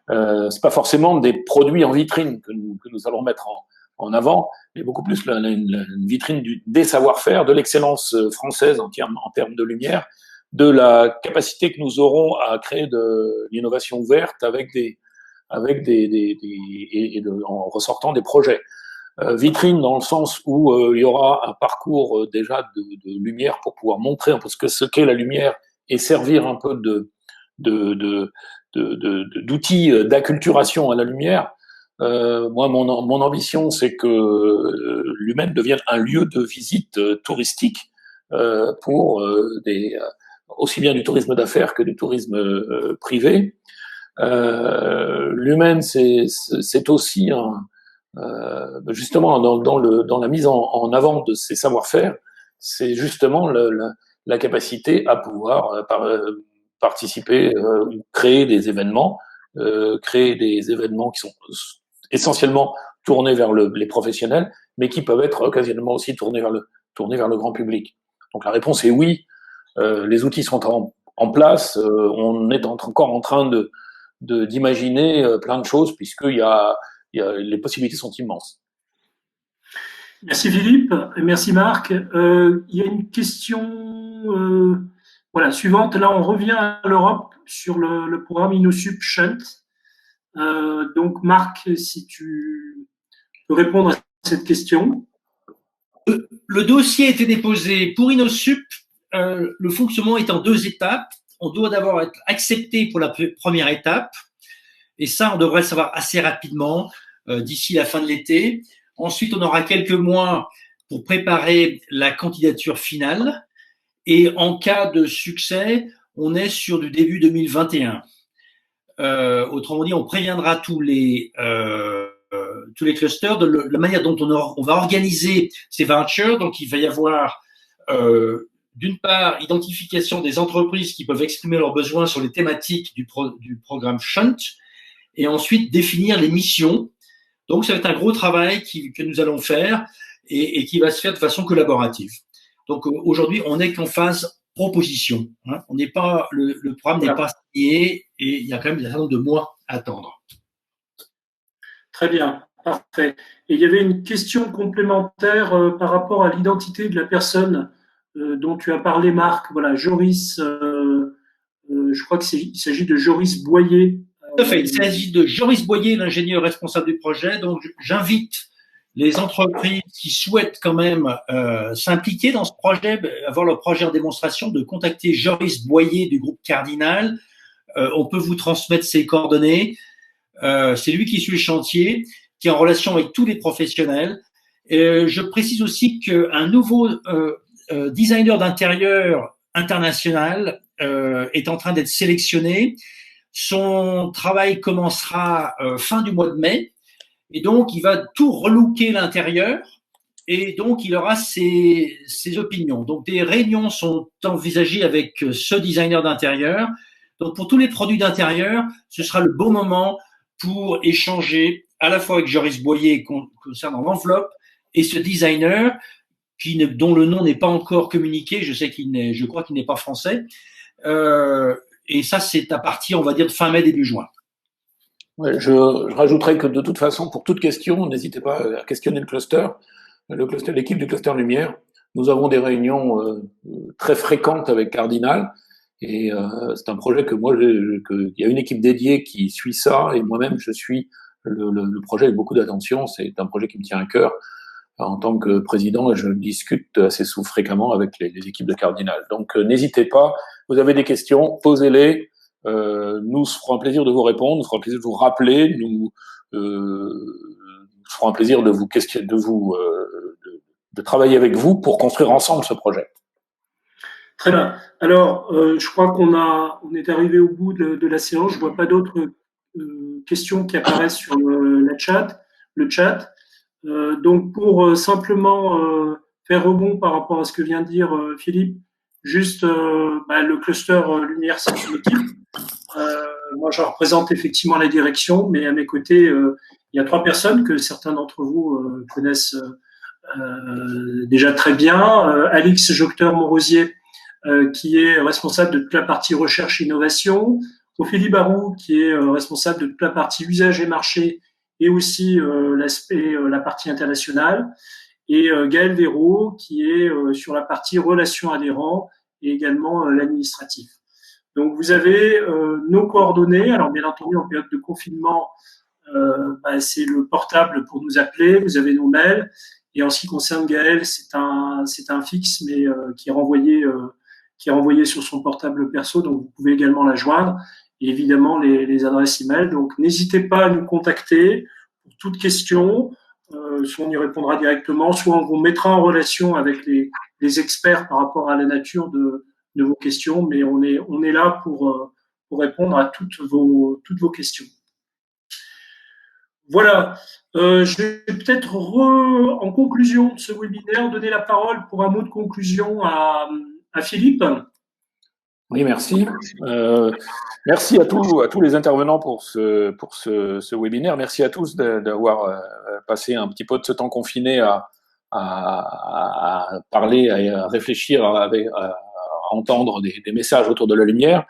A: C'est pas forcément des produits en vitrine que nous allons mettre en avant, mais beaucoup plus une vitrine des savoir-faire, de l'excellence française en termes de lumière, de la capacité que nous aurons à créer de l'innovation ouverte en ressortant des projets. Vitrine dans le sens où il y aura un parcours déjà de lumière pour pouvoir montrer un peu ce qu'est la lumière et servir un peu d'outils d'acculturation à la lumière. Moi, mon ambition, c'est que l'Humaine devienne un lieu de visite touristique pour aussi bien du tourisme d'affaires que du tourisme privé. L'Humaine, c'est aussi justement dans la mise en avant de ces savoir-faire, c'est justement la capacité à pouvoir participer, créer des événements qui sont essentiellement tournés vers les professionnels, mais qui peuvent être occasionnellement aussi tournés vers le grand public. Donc la réponse est oui. Les outils sont en place. On est encore en train d'imaginer plein de choses puisque les possibilités sont immenses.
B: Merci Philippe, merci Marc. Il y a une question suivante. Là, on revient à l'Europe sur le programme InnoSup Shunt. Donc Marc, si tu peux répondre à cette question.
C: Le dossier a été déposé pour InnoSup le fonctionnement est en 2 étapes. On doit d'abord être accepté pour la première étape, et ça, on devrait le savoir assez rapidement, d'ici la fin de l'été. Ensuite, on aura quelques mois pour préparer la candidature finale, et en cas de succès, on est sur du début 2021. Autrement dit, on préviendra tous les clusters de la manière dont on va organiser ces ventures. Donc, il va y avoir d'une part, identification des entreprises qui peuvent exprimer leurs besoins sur les thématiques du programme Shunt, et ensuite définir les missions. Donc, ça va être un gros travail que nous allons faire et qui va se faire de façon collaborative. Donc, aujourd'hui, on n'est qu'en phase proposition. Hein. On n'est pas, le programme n'est pas signé et il y a quand même un certain nombre de mois à attendre.
B: Très bien, parfait. Et il y avait une question complémentaire par rapport à l'identité de la personne dont tu as parlé, Marc. Voilà, Joris, je crois qu'il s'agit de Joris Boyer.
C: Tout à fait, il s'agit de Joris Boyer, l'ingénieur responsable du projet. Donc, j'invite les entreprises qui souhaitent quand même s'impliquer dans ce projet, avoir leur projet en démonstration, de contacter Joris Boyer du groupe Cardinal. On peut vous transmettre ses coordonnées. C'est lui qui suit le chantier, qui est en relation avec tous les professionnels. Je précise aussi qu'un nouveau designer d'intérieur international est en train d'être sélectionné. Son travail commencera fin du mois de mai. Et donc, il va tout relooker l'intérieur et donc il aura ses opinions. Donc, des réunions sont envisagées avec ce designer d'intérieur. Donc, pour tous les produits d'intérieur, ce sera le bon moment pour échanger à la fois avec Joris Boyer concernant l'enveloppe et ce designer dont le nom n'est pas encore communiqué. Je crois qu'il n'est pas français. Et ça, c'est à partir, on va dire, de fin mai, début juin.
A: Ouais, je rajouterais que de toute façon, pour toute question, n'hésitez pas à questionner le cluster, l'équipe du cluster Lumière. Nous avons des réunions très fréquentes avec Cardinal, et c'est un projet que il y a une équipe dédiée qui suit ça, et moi-même je suis le projet avec beaucoup d'attention. C'est un projet qui me tient à cœur en tant que président, et je discute assez fréquemment avec les équipes de Cardinal. Donc n'hésitez pas, vous avez des questions, posez-les. Nous ferons un plaisir de vous répondre, nous ferons un plaisir de vous rappeler, nous ferons un plaisir de vous questionner, de travailler avec vous pour construire ensemble ce projet.
B: Très bien. Alors, je crois on est arrivé au bout de la séance. Je vois pas d'autres questions qui apparaissent sur le chat. Donc, pour simplement faire rebond par rapport à ce que vient de dire Philippe, juste le cluster Lumière, c'est une équipe. Moi, je représente effectivement la direction, mais à mes côtés, il y a 3 personnes que certains d'entre vous connaissent déjà très bien. Alix Jocteur-Morosier, qui est responsable de toute la partie recherche-innovation. Ophélie Barou, qui est responsable de toute la partie usage et marché, et aussi la partie internationale. Et Gaël Véraud, qui est sur la partie relations adhérents et également l'administratif. Donc, vous avez nos coordonnées. Alors, bien entendu, en période de confinement, c'est le portable pour nous appeler. Vous avez nos mails. Et en ce qui concerne Gaël, c'est un fixe, mais qui est renvoyé sur son portable perso. Donc, vous pouvez également la joindre. Et évidemment, les adresses email. Donc, n'hésitez pas à nous contacter pour toute question. Soit on y répondra directement, soit on vous mettra en relation avec les experts par rapport à la nature de vos questions, mais on est là pour répondre à toutes vos questions. Voilà. Je vais peut-être en conclusion de ce webinaire donner la parole pour un mot de conclusion à Philippe.
A: Oui, merci. Merci à tous les intervenants pour ce webinaire. Merci à tous d'avoir passé un petit peu de ce temps confiné à parler, à réfléchir, à entendre des messages autour de la lumière.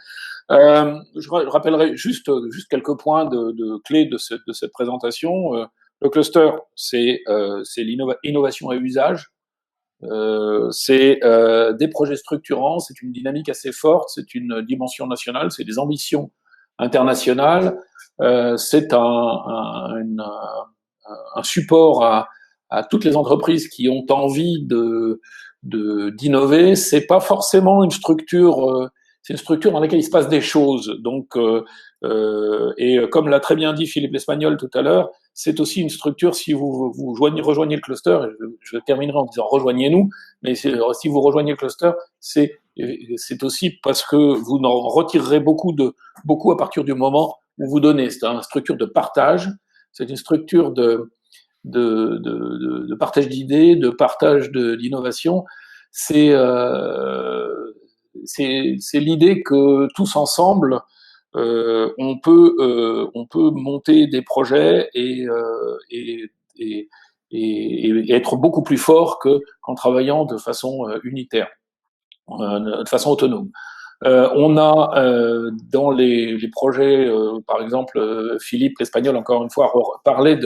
A: Je rappellerai juste quelques points de clés de cette présentation. Le cluster, c'est l'innovation et usage. C'est des projets structurants, c'est une dynamique assez forte, c'est une dimension nationale, c'est des ambitions internationales, c'est un support à toutes les entreprises qui ont envie d'innover. C'est pas forcément une structure, c'est une structure dans laquelle il se passe des choses. Donc, et comme l'a très bien dit Philippe l'Espagnol tout à l'heure, c'est aussi une structure, si vous rejoignez le cluster, et je terminerai en disant rejoignez-nous, mais si vous rejoignez le cluster, c'est aussi parce que vous en retirerez beaucoup à partir du moment où vous donnez. C'est une structure de partage, c'est une structure de partage d'idées, de partage d'innovation. C'est l'idée que tous ensemble, on peut monter des projets et être beaucoup plus fort qu'en travaillant de façon unitaire, de façon autonome. On a dans les projets, par exemple, Philippe l'Espagnol, encore une fois, parlait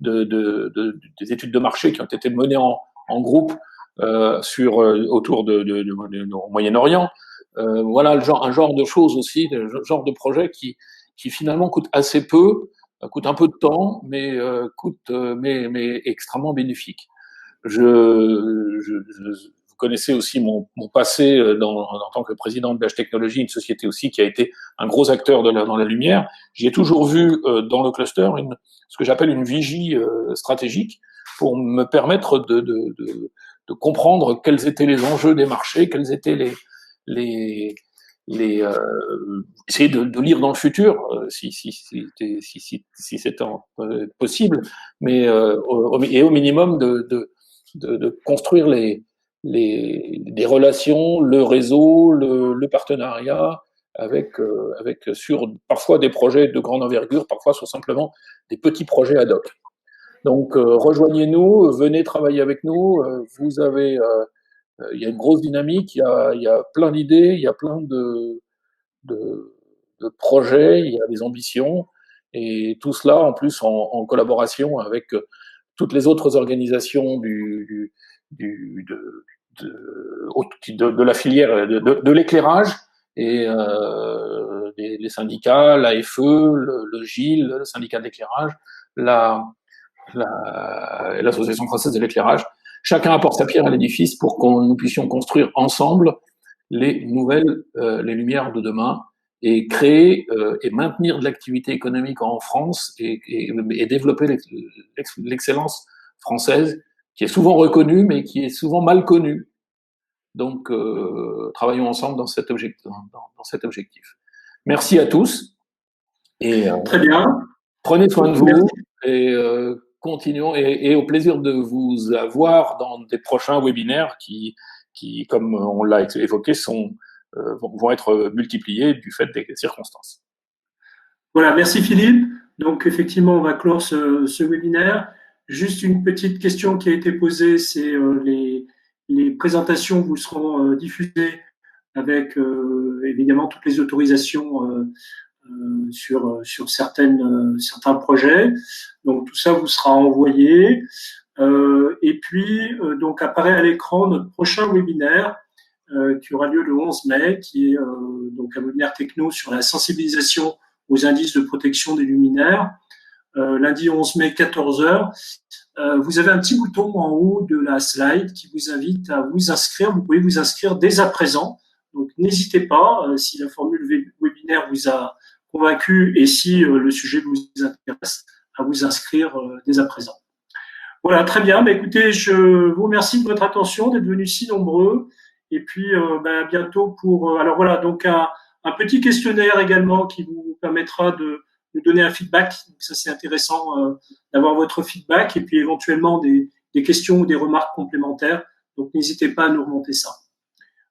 A: des études de marché qui ont été menées en groupe autour au Moyen-Orient. Voilà un genre de choses aussi, un genre de projet qui finalement coûte assez peu, coûte un peu de temps, mais mais extrêmement bénéfique. Vous connaissez aussi mon passé en tant que président de BH Technologies, une société aussi qui a été un gros acteur dans la lumière. J'y ai toujours vu dans le cluster ce que j'appelle une vigie stratégique pour me permettre de comprendre quels étaient les enjeux des marchés, quels étaient essayer de lire dans le futur si c'est possible, mais et au minimum de construire des relations, le réseau, le partenariat avec sur parfois des projets de grande envergure, parfois sur simplement des petits projets ad hoc. Donc rejoignez-nous, venez travailler avec nous. Vous avez il y a une grosse dynamique, il y a plein d'idées, il y a plein de projets, il y a des ambitions, et tout cela en plus en collaboration avec toutes les autres organisations de la filière de l'éclairage, et les syndicats, l'AFE, le GIL, le syndicat de l'éclairage, l'Association française de l'éclairage. Chacun apporte sa pierre à l'édifice pour que nous puissions construire ensemble les lumières de demain, et créer et maintenir de l'activité économique en France, et développer l'excellence française, qui est souvent reconnue, mais qui est souvent mal connue. Donc, travaillons ensemble dans cet objectif. Merci à tous. Et,
B: très bien.
A: Prenez soin de vous. Et continuons, et au plaisir de vous avoir dans des prochains webinaires qui comme on l'a évoqué, vont être multipliés du fait des circonstances.
B: Voilà, merci Philippe. Donc effectivement, on va clore ce webinaire. Juste une petite question qui a été posée, c'est les présentations vous seront diffusées avec évidemment toutes les autorisations sur certains projets. Donc tout ça vous sera envoyé. Et puis donc apparaît à l'écran notre prochain webinaire qui aura lieu le 11 mai, qui est donc un webinaire techno sur la sensibilisation aux indices de protection des luminaires. Lundi 11 mai, 14h. Vous avez un petit bouton en haut de la slide qui vous invite à vous inscrire. Vous pouvez vous inscrire dès à présent. Donc n'hésitez pas, si la formule webinaire vous a convaincu et si le sujet vous intéresse, à vous inscrire dès à présent. Voilà, très bien. Bah, écoutez, je vous remercie de votre attention, d'être venus si nombreux. Et puis, à bientôt pour... alors voilà, donc un petit questionnaire également qui vous permettra de nous donner un feedback. Donc ça, c'est intéressant d'avoir votre feedback, et puis éventuellement des questions ou des remarques complémentaires. Donc, n'hésitez pas à nous remonter ça.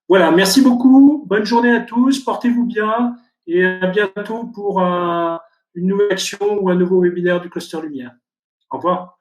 B: Voilà, merci beaucoup. Bonne journée à tous. Portez-vous bien et à bientôt pour une nouvelle action ou un nouveau webinaire du Cluster Lumière. Au revoir.